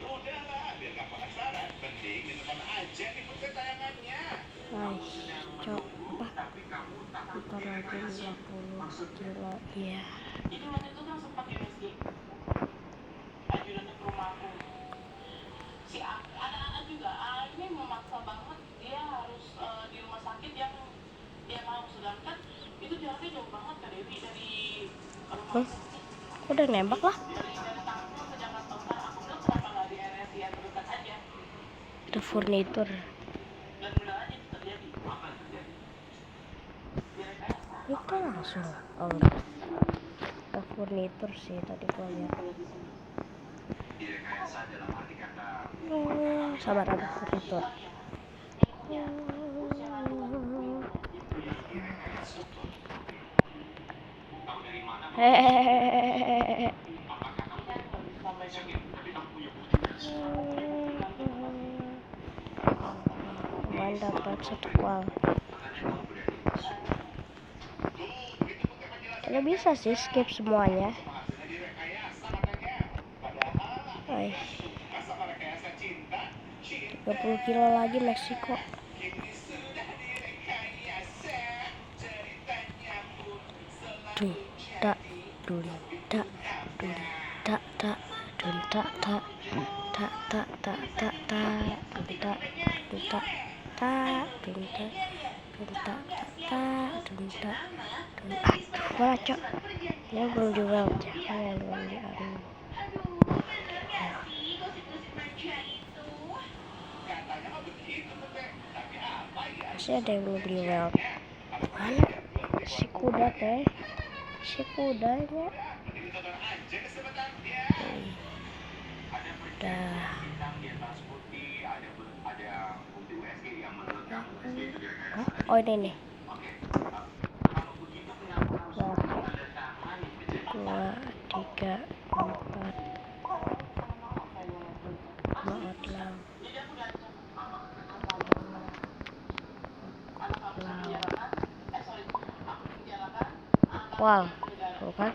Udahlah, biar nggak penasaran. Penting di depan aja nih Butet tayangannya. Nice. Coba. Ntar lagi 50 kilo. Iya. Jadi waktu itu kan sempat di USG ajudan ke rumahku. Si anak-anak juga ini memaksa banget dia harus di rumah sakit yang dia mau, sedangkan itu jaraknya jauh banget ke Dewi dari rumah Hah? Udah nembak lah. dari Tangsel ke Jakarta Utara. Aku bilang kenapa nggak di RSI yang terdekat aja. The furniture. Dan benar itu terjadi. Apa yang terjadi? Direkayasa. Itu langsung. Oh enggak. The furniture sih tadi gua lihat. Direkayasa dalam arti kata Sabar ada furniture. tahu dari mana? Hehehe. Apakah kamu yakin? Tapi kamu punya bukti kan? Cuman dapat satu kual. Tidak bisa sih skip semuanya. Ay, 30 kilo lagi Meksiko. Dun tak dun tak dun tak tak dun tak tak tak tak tak tak tak dun tak dun tak tak dun tak dun tak tak dun tak dun. Mana cok? Ini belum juga ya, belum diambil. Masih ada yang belum di weld. Mana si kuda teh? Si kudanya. Dah. Oh ini nih. Nah, 2, 3, 4, 5, 6. Wow, tuh kan?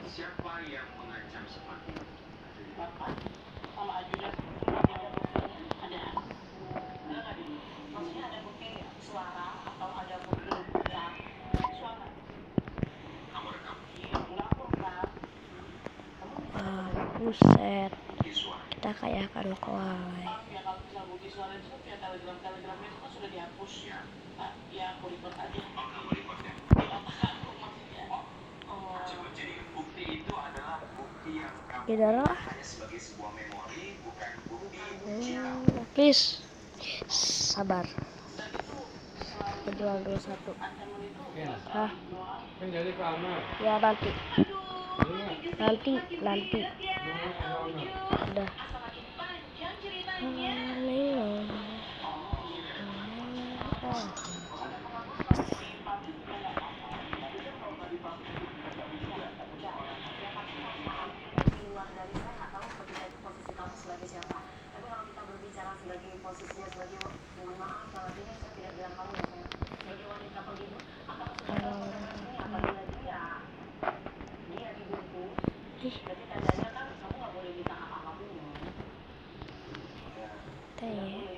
Siapa yang mengancam seperti itu? Bapak sama ajudan ada maksudnya ada bukti suara atau ada bukti suara Kamu rekam enggak kok enggak Wah, buset. di suara. Kita kayak akan kualai. ya kalau bisa bukti suara itu ya telegramnya itu kan sudah dihapus Ya. nah, ya aku record aja Oh, kamu rekodnya. di otak aku maksudnya Coba, jadi bukti itu adalah bukti yang kamu Tidak lah. hanya sebagai sebuah memori, bukan bukti cita. Please. Sabar. dan itu selalu Kejual dulu satu. ancaman itu Hah? Kan jadi kamar. Ya nanti. Iya. Nanti. Udah.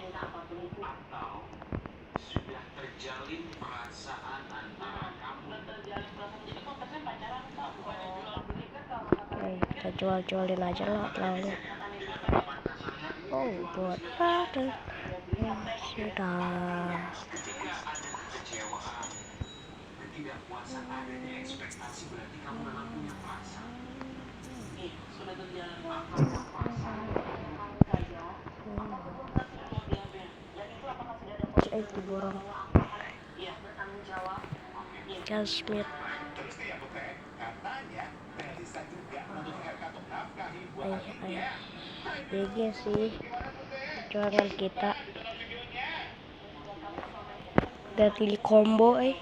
Atau sudah terjalin perasaan antara kamu jadi konteksnya pacaran kak bukannya jual beli kan kalau Kita jual-jualin aja lah lawannya. Oh, buat apa? Sudah. ketika ada kekecewaan, ketidakpuasan, adanya ekspektasi, berarti kamu memang punya perasaan. nih sudah terjalan Itu borong. iya bertanggung jawab John Smith. Terus nih ya Bu Teh, katanya Melisa juga menuntut RK untuk nafkahi buat Ayo. GG sih. Perjuangan kita. Udah pilih combo Nice.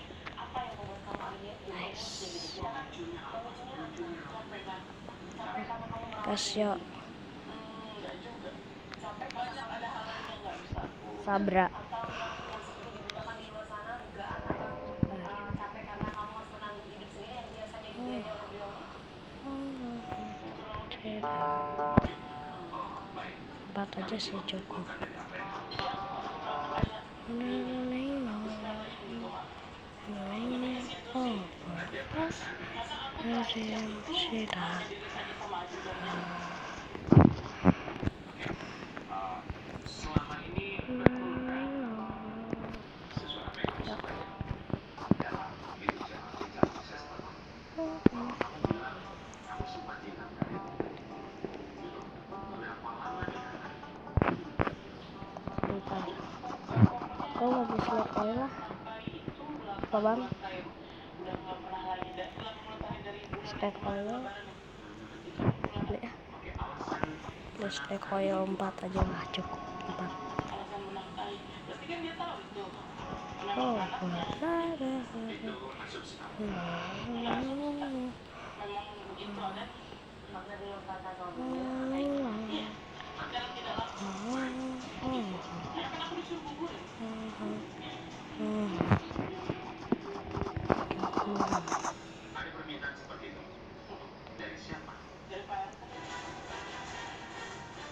Kasih Sabra. Empat aja sih cukup. selama ini betulkah seseorang yang dalam kehidupan cinta proses kamu bilang kamu sempat cinta berapa lama dia snake oil lah. Apa bang? Snake oil. Beli ya. Beli snake oil 4 aja lah, cukup 4. Oh, Ada permintaan seperti itu. Dari siapa? Dari Pak RT.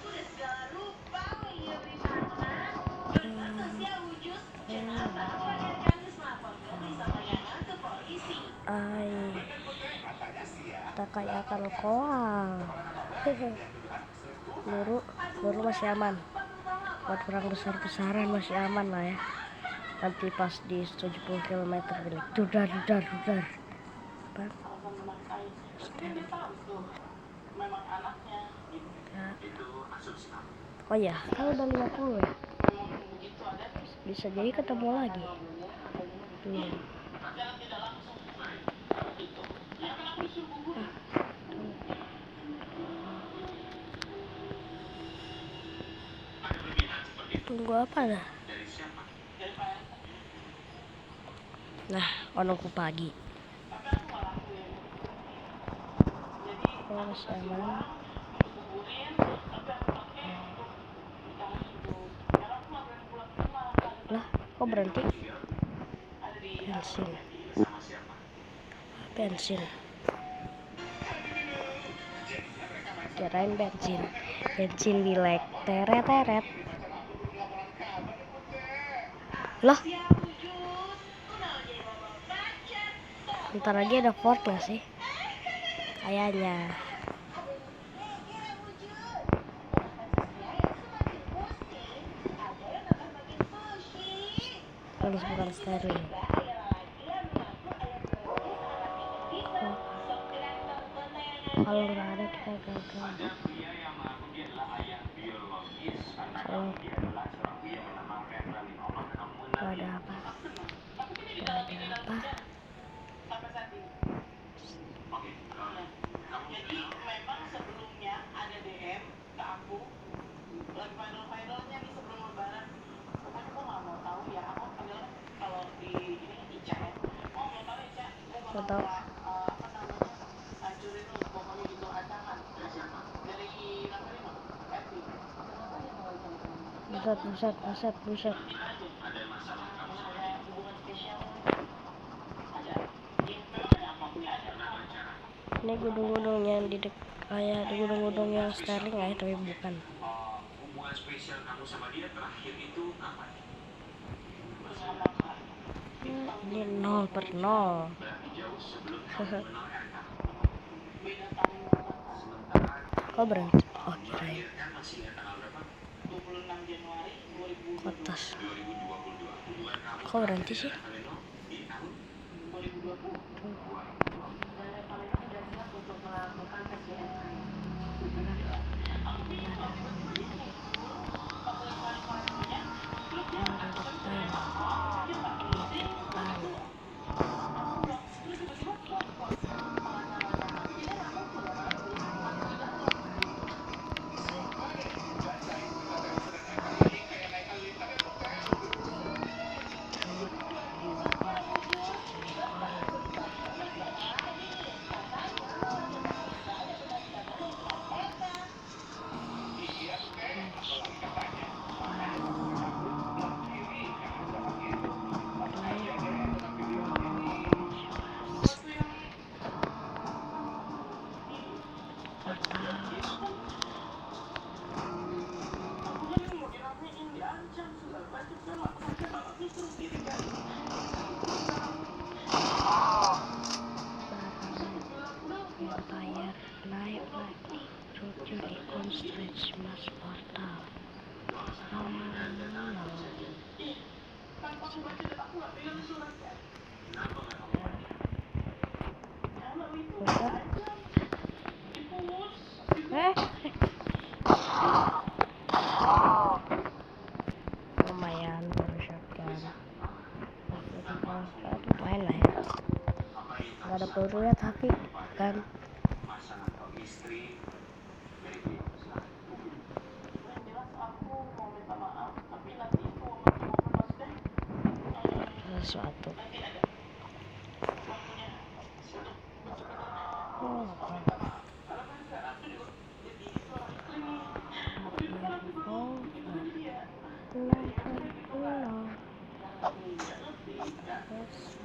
Udah segala lupa ya Rifana. Berstatus ya wujud. Kenapa awal dari kamis lapor sama Yana ke polisi? tak kayak akan koal. Luru masih aman. Buat perang besar-besaran masih aman lah ya. Nanti pas di 70 km bilik dudar. Bang. Memang anaknya. Itu asumsi kamu. Oh ya, kalau udah 50 ya. Bisa jadi ketemu lagi. Tuh. Ada permintaan seperti itu. Tunggu apa dah? Dari siapa? Nah, onongku pagi. Oh, masih aman. Lah, kok berhenti? Bensin. Kirain bensin bilek teret. Lah, bentar lagi ada Ford gak sih? Kayaknya. Bukan sterling. Kalau nggak ada kita gagal. Pria yang mengaku dia adalah ayah biologis anak Kalau dia adalah seorang pria bernama Rendra Linono dan kamu mengenal nggak ada apa? Sampai saat ini. Oke, Jadi memang sebelumnya ada DM ke aku lagi viral-viralnya nih sebelum lebaran. Pokoknya gue nggak mau tahu ya. Aku panggilnya kalau di ini Ica ya. Oh mau tahu Ica? Gue mau Nggak tahu. apa namanya hancurin lu pokoknya gitu ancaman. Dari nama lima Eti. Buset. ada masalah kamu sama Ada hubungan spesial. Ada. Ya memang ada apapun ya ada. pernah pacaran? Ini gunung-gunung yang di kayak di gunung-gunung yang sterling ya, tapi bukan. Hubungan spesial kamu sama dia terakhir itu kapan? Pertama kali. Ini 0/0. Berarti jauh sebelum kamu mengenal Erka. Beda tahun. Sementara Kok berhenti? Oh, kirain. melahirkan masih ingat tanggal berapa? 26 Januari 2022. Kotas. 2022. Hubungan kamu Kok berhenti sih? dengan Valeno di tahun 2020. Empire naik lagi. Roger Icon Stretch Mas Portal. Lumayan baru shotgun. baru lihat Hafi kan. pasangan atau istri dari beliau. Silakan. Yang jelas aku mau minta maaf, tapi nanti itu momen maksudnya Sesuatu. nanti ada waktunya untuk Oh, apa? minta maaf. Karena kan sekarang aku juga jadi seorang istri nih. Tapi kan aku belum begitu kan dia. Jadi kan saya gitu kan. Nggak ngerti. Nah, sekarang kamu yang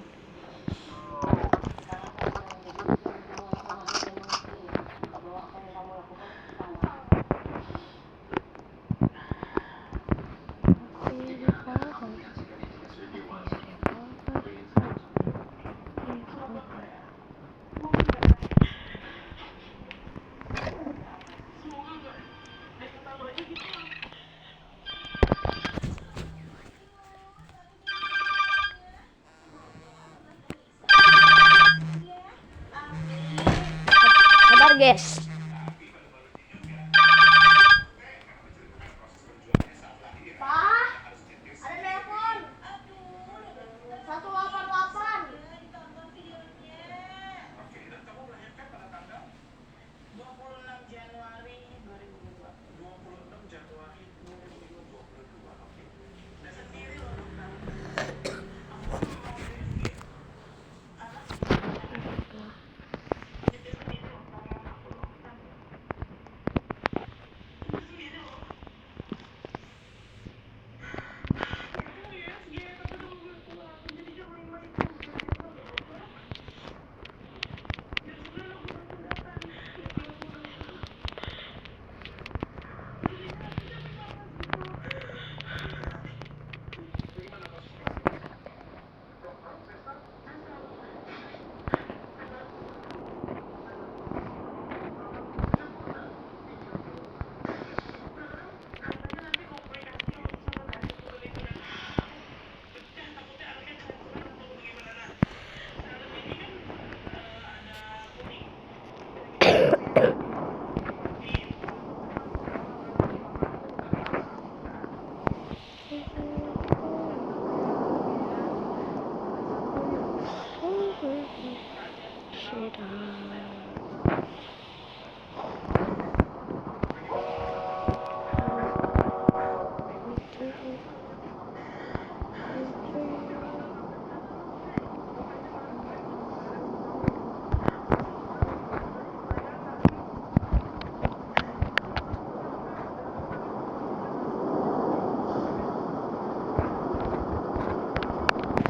jadi istri sama suami yang ngerti bahwa apa yang kamu lakukan itu salah. Sabar guys. Pak, ada telepon. 188. 26 Januari 2022. 26 Januari 2022. Oke. Udah sendiri loh dokter. Nyetir sendiri loh, sama aku loh. Nyetir sendiri loh. Yes, yes, tapi udah mau pulang. Jadi jangan masih tunggu. Ya sudah lah, aku langsung datang. Ya kalau pulang itu.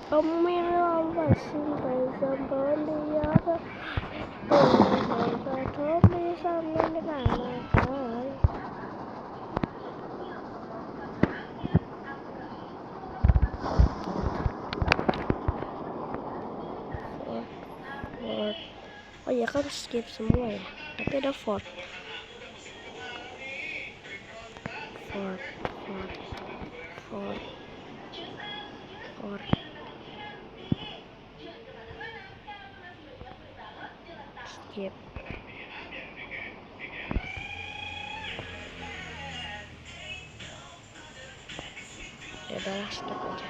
Pemilang sampai sampai dia bisa mendengarkan. Ford. Oh ya kan skip semua ya, tapi ada Ford. Ford. Skip. Ya udah skip aja.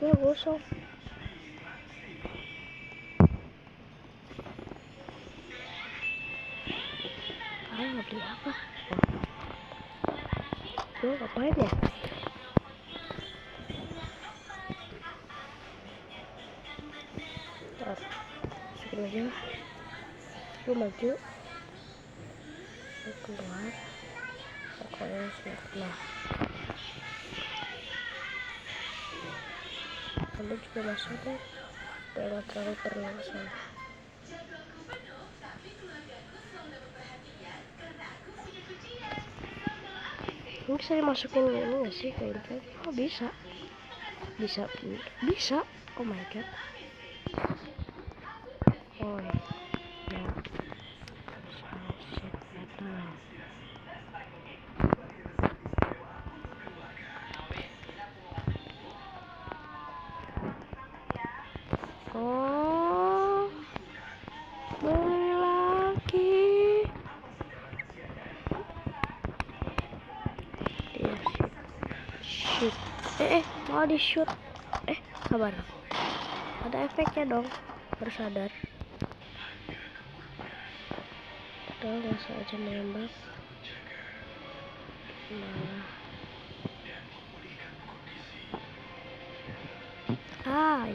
Ya gosong. Ayo beli apa? Gue ngapain ya? Ntar. aja lah. Lu maju. Lu keluar. Pokoknya nah. Kamu juga masuk deh. Jangan terlalu terlangsung. Ini bisa dimasukin ini gak sih ke invite? Oh bisa. Bisa. Oh my god. Oh ya. Oh, beli lagi. Dia shoot. Mau di shoot. Sabar. Ada efeknya dong. Harus sadar. Tuh langsung aja menembak. Malah. Hai.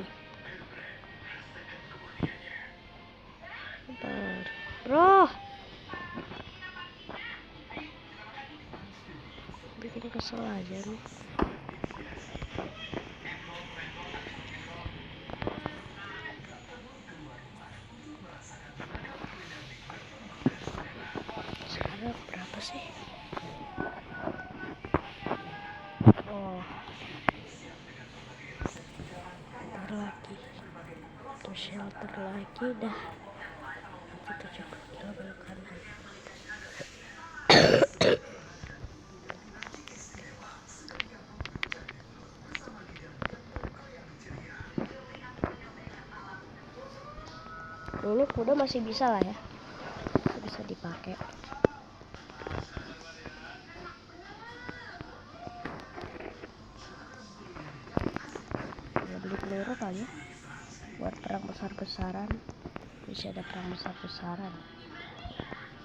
Sabar. Bro. Bikin kesel aja nih. Sekarang berapa sih? Oh. Shelter lagi. Tuh shelter lagi dah. Nanti 70 kilo belok kanan. Ini kuda masih bisa lah ya, bisa dipakai. Ya, beli peluru kali ya buat perang besar-besaran. Bisa ada perang besar-besaran.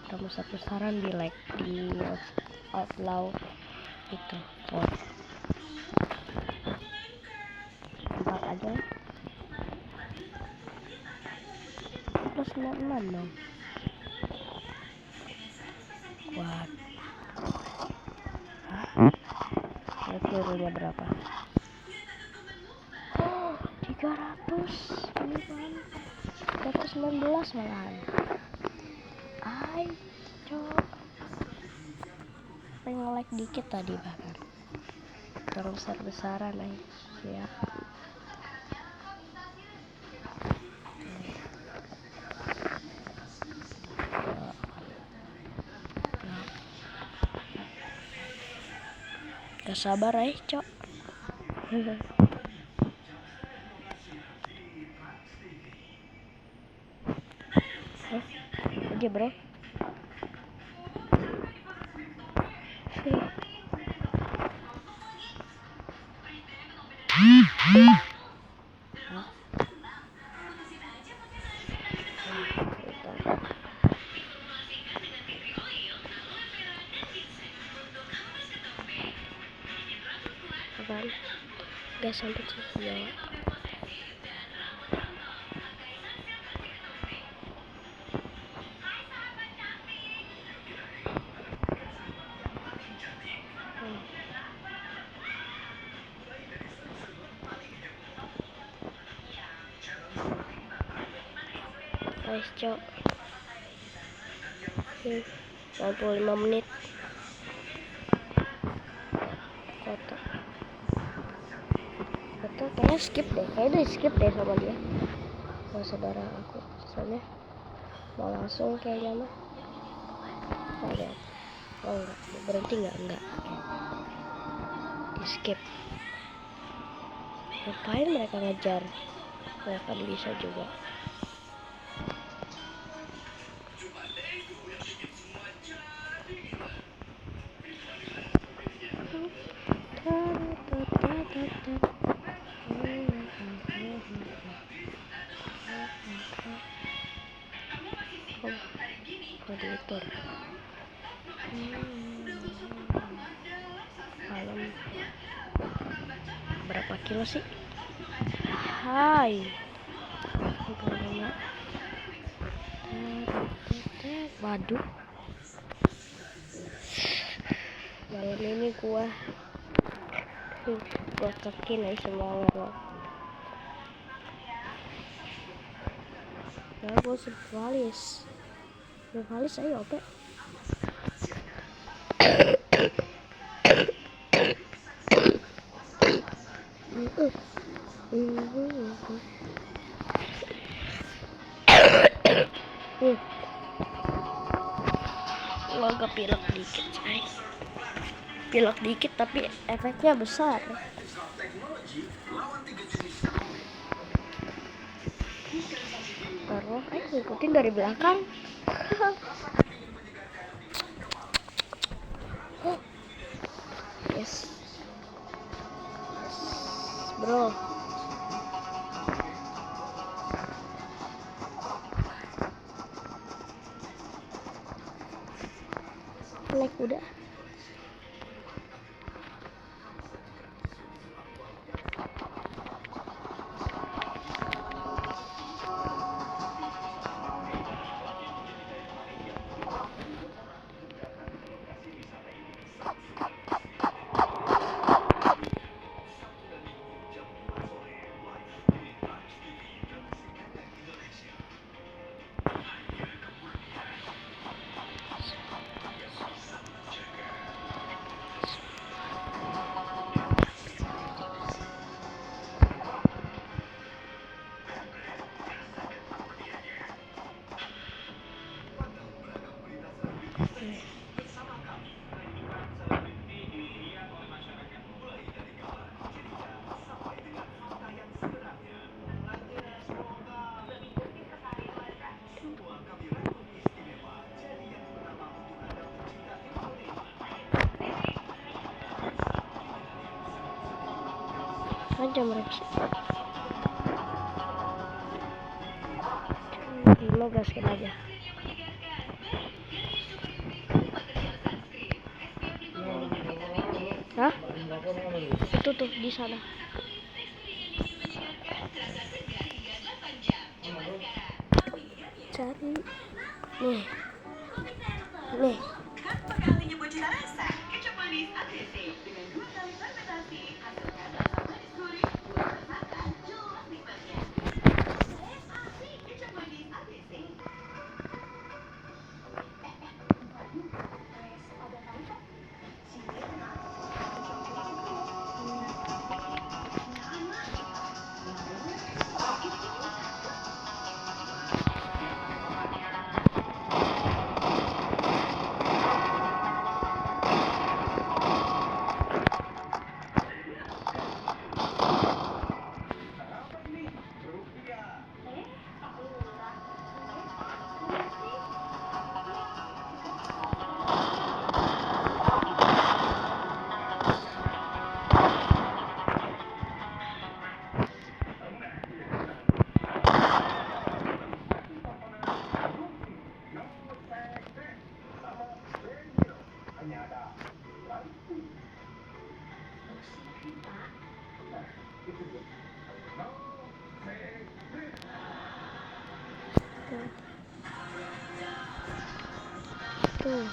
Perang besar-besaran di outlaw itu. Oh. 4 aja ya. Plus 96 dong. Kuat. Hah? Pelurunya berapa? Oh, 300. Ini kan 319 malahan. Cok. Pengen like dikit tadi bahkan. Perang besar-besaran siap. Gak sabar cok. Aja bro. Apaan? Gak sampai situ ya. Guys cok. 95 menit. Foto kayaknya skip deh. Kayaknya skip deh sama dia. Sama saudara aku. Soalnya mau langsung kayaknya mah. Lihat. Oh enggak. Berhenti enggak. Di skip. Ngapain mereka ngejar? Mereka bisa juga. Editor. Malam berapa kilo sih? Hai. Waduh, malam ini gua keki nih semua orang. Ya gua survalis ayo ope. Lo agak pilek dikit, say. Pilek dikit tapi efeknya besar. Taruh, ngikutin dari belakang. Yes, bro. Naik kuda. Jam berapa sih? 5 gaskin aja. Hah? Itu tuh di sana. Cari. Nih. Tuh.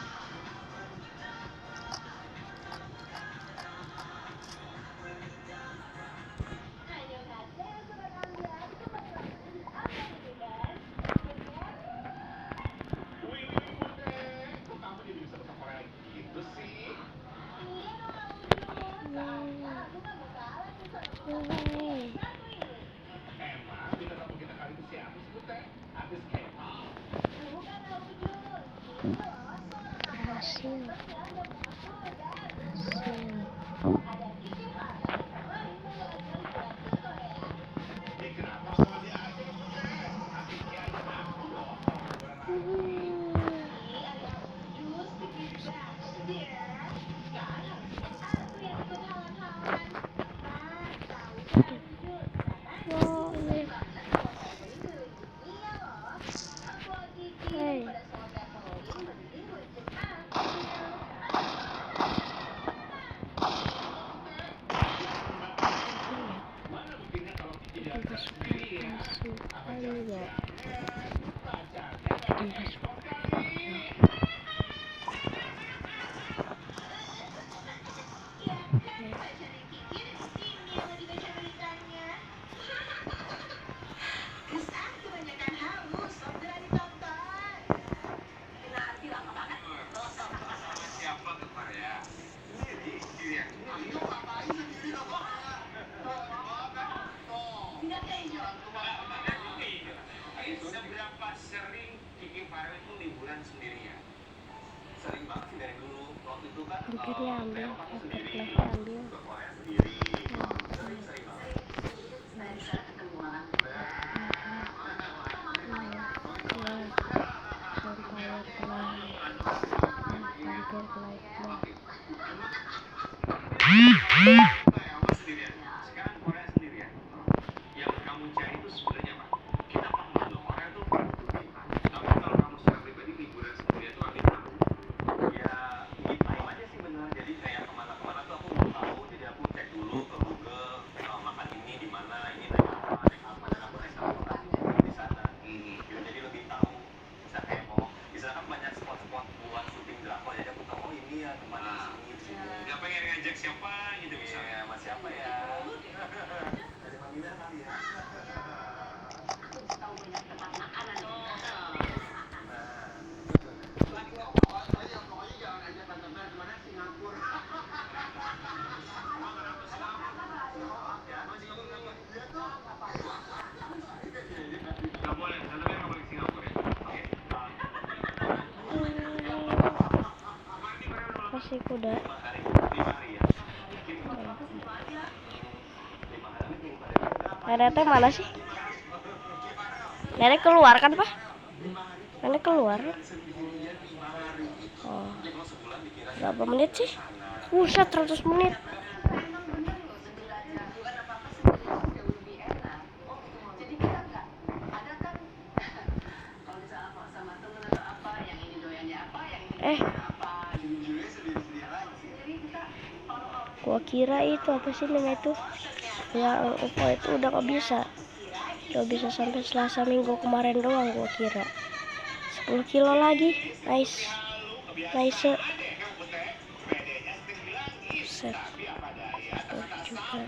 Berhasil. Hey. Hampirnya ambil, ambil. Sekarang Korea sendiri ya. Yang kamu cari itu sebenarnya apa? Kita paham dong, Korea tuh tapi kalau kamu secara pribadi liburan sendiri itu ambil apa sih? Ya, me time aja sih bener. Jadi kayak kemana-kemana tuh aku mau tahu, jadi aku cek dulu ke Google makan ini di mana, ini naik apa, dan aku naik transportasi di sana. Gitu, jadi lebih tahu. Bisa kayak mau, di sana kan banyak spot-spot buat syuting drakor, jadi aku tahu oh ini ya tempatnya di sini. Nggak pengen ngajak siapa gitu misalnya, sama siapa ya? Ada panggilan kali ya. Nggak boleh, tapi nggak boleh ke Singapura ya. Kasih kuda. 5 hari ya. Neneknya mana sih? Nenek keluar kan, Pak? Nenek keluar. Oh. Berapa menit sih? Buset, 100 menit. Gua kira itu apa sih namanya itu? Ya, UFO itu udah gak bisa. Gak bisa sampai Selasa Minggu kemarin doang gua kira. 10 kilo lagi. Nice. Nice. Set. Stop juga.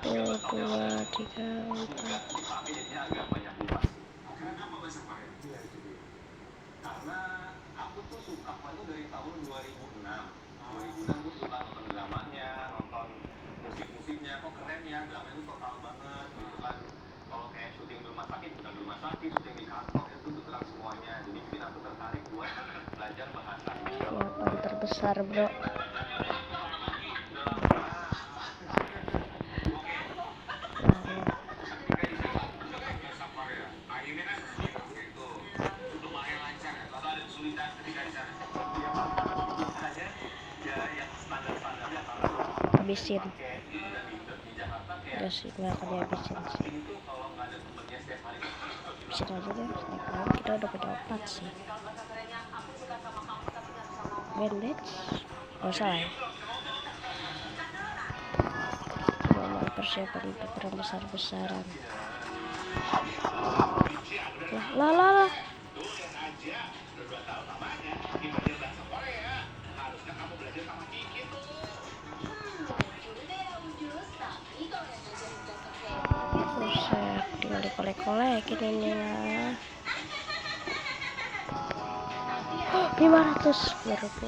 Satu, dua, tiga, empat. Karena aku tuh suka itu dari tahun 2006. 2006 gue suka nonton dramanya, nonton musik-musiknya, kok keren ya, drama itu total banget gitu kan. Kalau kayak syuting di rumah sakit, bukan di rumah sakit, syuting di kantor itu beneran semuanya. Jadi bikin aku tertarik buat belajar bahasa. Yang terbesar, bro. Habisin. Udah sih, nggak akan dihabisin sih. Habisin aja deh. Sekarang kita udah punya 4 sih. Bandage. Oh salah ya. Coba persiapan untuk perang besar-besaran. Lah. Buset, tinggal dikolek-kolekin ini lah. 500 baru bu.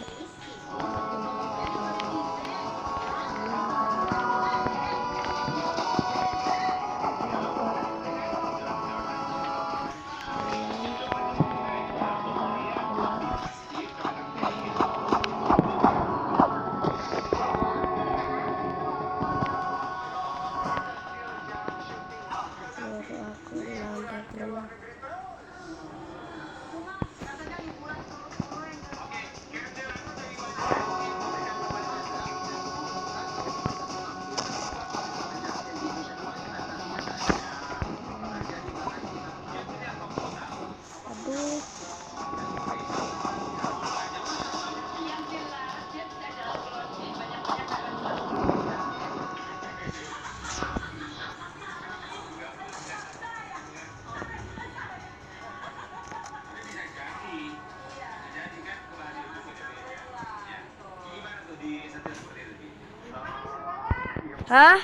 Hah?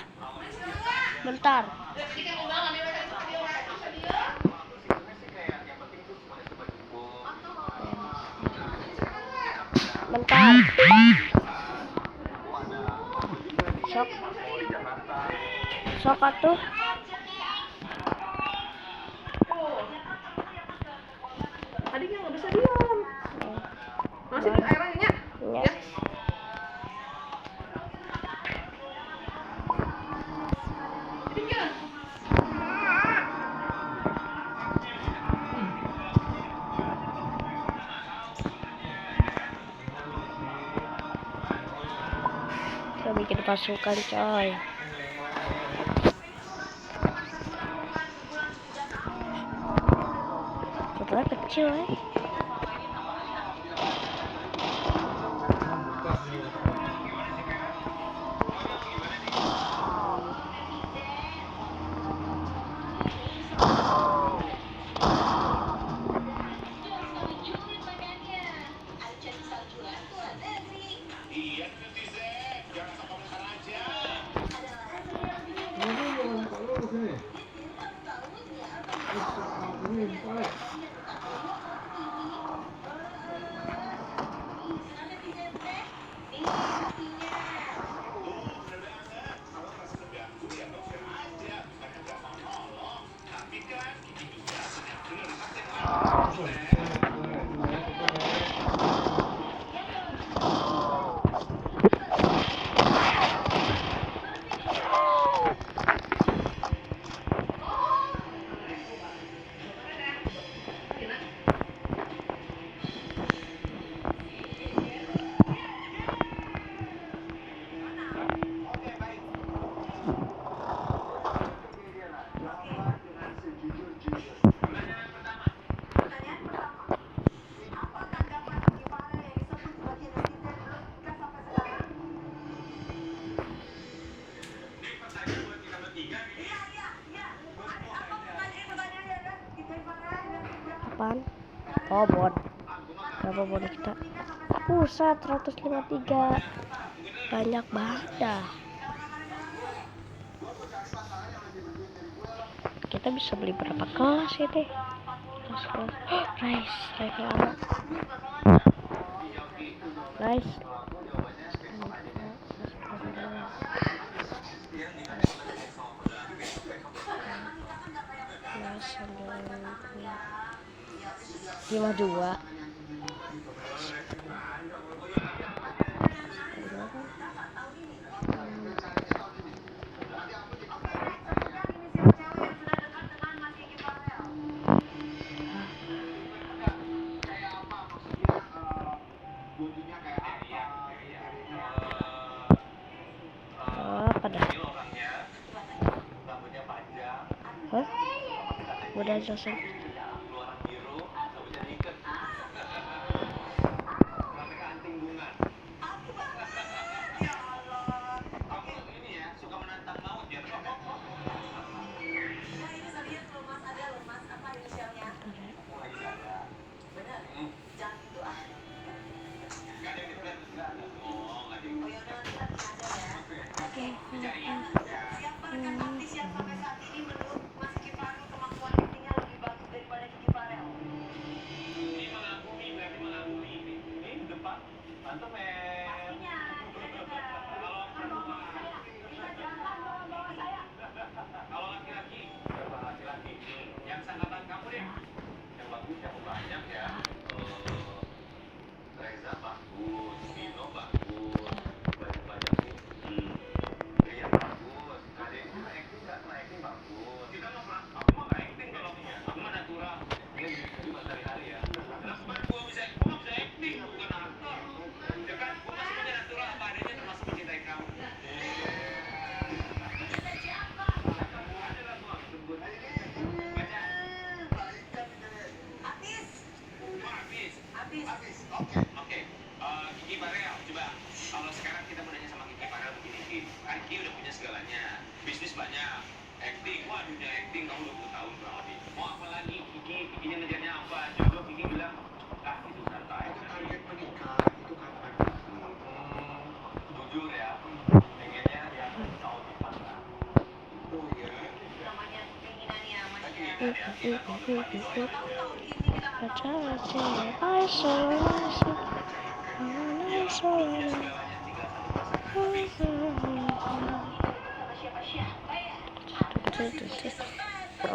Bentar. Bentar. Sok. Sok atuh. Tadinya nggak bisa diam. Masih di airnya. Ya. Kita bikin pasukan coy. Kotanya kecil Kalau di sini. Ini balik. Apaan? Oh, bon. Berapa bon kita? Pusat 153. Banyak banget dah. Kita bisa beli berapa kelas ini? Rice lama. Rice. Lima dua. Apa dah? Hah? Udah selesai.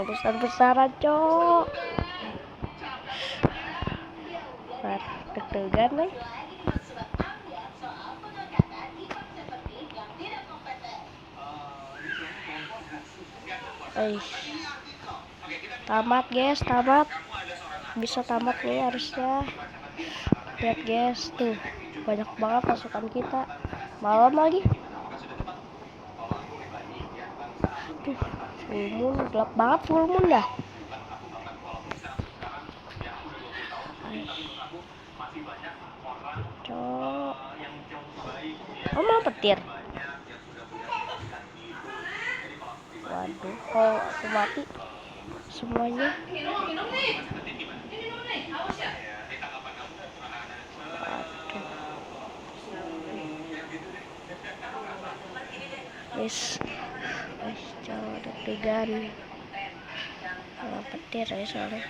Besar-besaran, cok. Deg-degan nih. Tamat guys, tamat. Bisa tamat nih harusnya. Lihat guys, tuh banyak banget pasukan kita. Malam lagi. Tuh, full moon, gelap banget full moon dah. Cok. Oh, mau petir. Waduh, kalau aku mati semuanya. Guys, coba deg-degan. Kalau petir ya soalnya.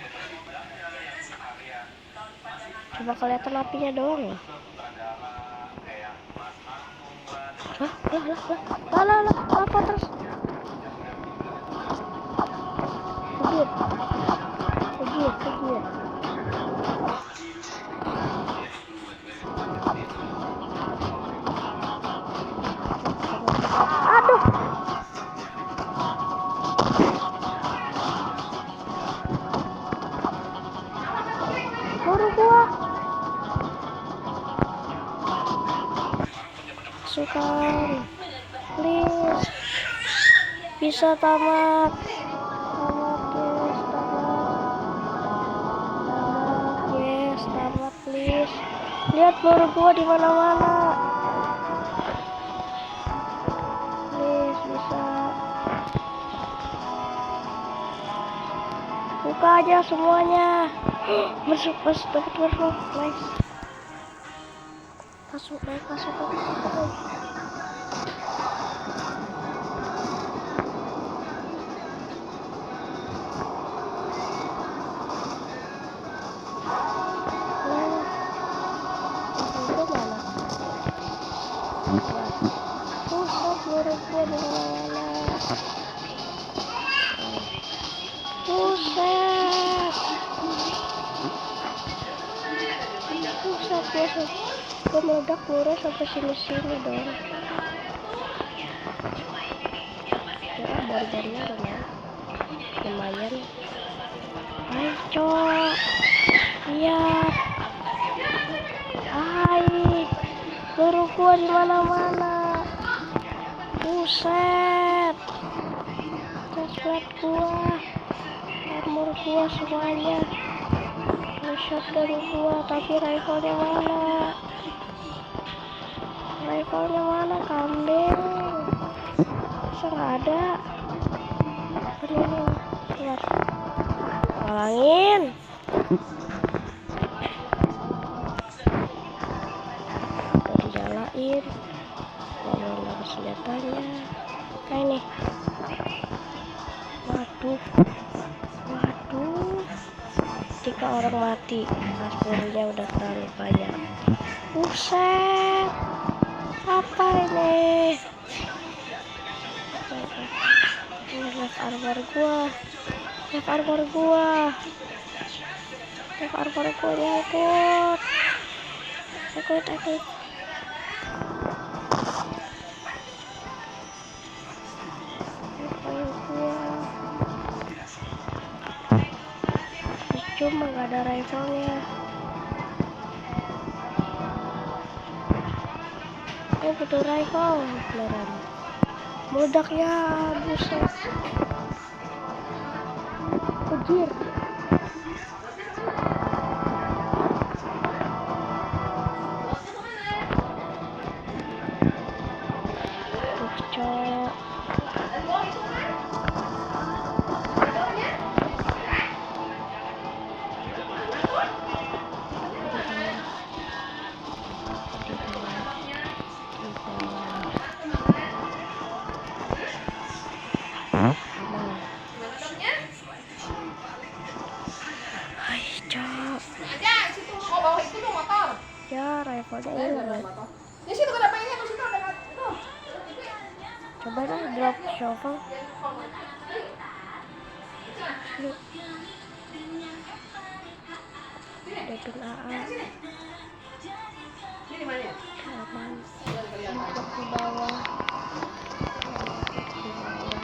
Coba kelihatan apinya doang loh. Lah, apa terus? Kegir. Aduh. Buru gua. Pasukan. Please. Bisa tamat. Tamat please. Lihat peluru gua di mana-mana. Please bisa. Buka aja semuanya. Masuk. Nice. Masuk. Peluru gua di mana-mana. Buset. Gue meledak peluru sampai sini dong. Ya, bordernya lumayan. Ayo, cok. Lihat. Peluru gua di mana-mana. Buset. Chestplate gua, armor gua semuanya. Shotgun gua, tapi rifle-nya mana? Kambing? Masa nggak ada? Ini lihat. Halangin. Udah dijalain. Kalau nggak senjatanya. Kayak ini. Waduh. 3 orang mati. Pelurunya udah terlalu banyak. Buset. Apa ini? Left armor gua nyangkut. Takut. Cuma gak ada rifle-nya. Butuh rifle beneran. Meledaknya, buset. Kegir. Cok. Ya, rifle-nya hilang. Di situ ada mainnya, di situ ada itu. Coba dah drop shovel. Depin AA. Ini di mana? Aman. Untuk di bawah. Di bawah.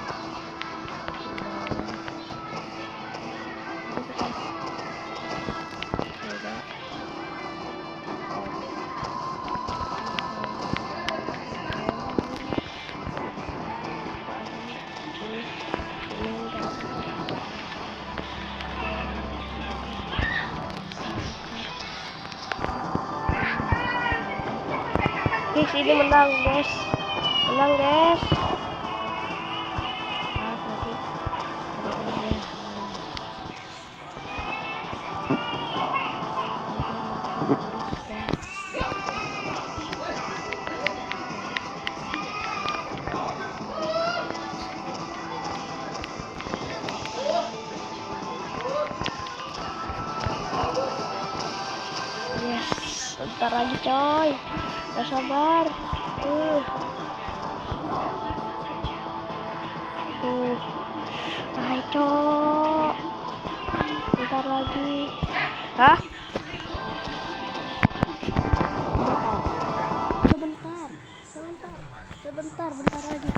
Guys, ini menang guys, menang guys. Ah, tadi yes, bentar lagi coy. Gak sabar. Hai cok. Bentar lagi. Hah? Sebentar lagi.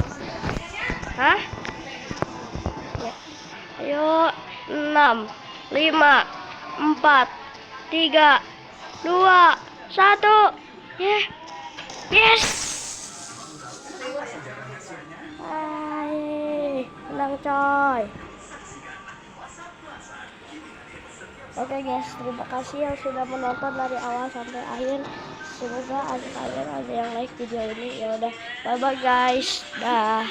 Hah? Ya. Ayo, 6, 5, 4, 3, 2, 1. Yeah. Yes. Hai, menang coy. Oke guys, terima kasih yang sudah menonton dari awal sampai akhir. Semoga kalian ada yang like video ini. Ya udah, bye bye guys. Dah.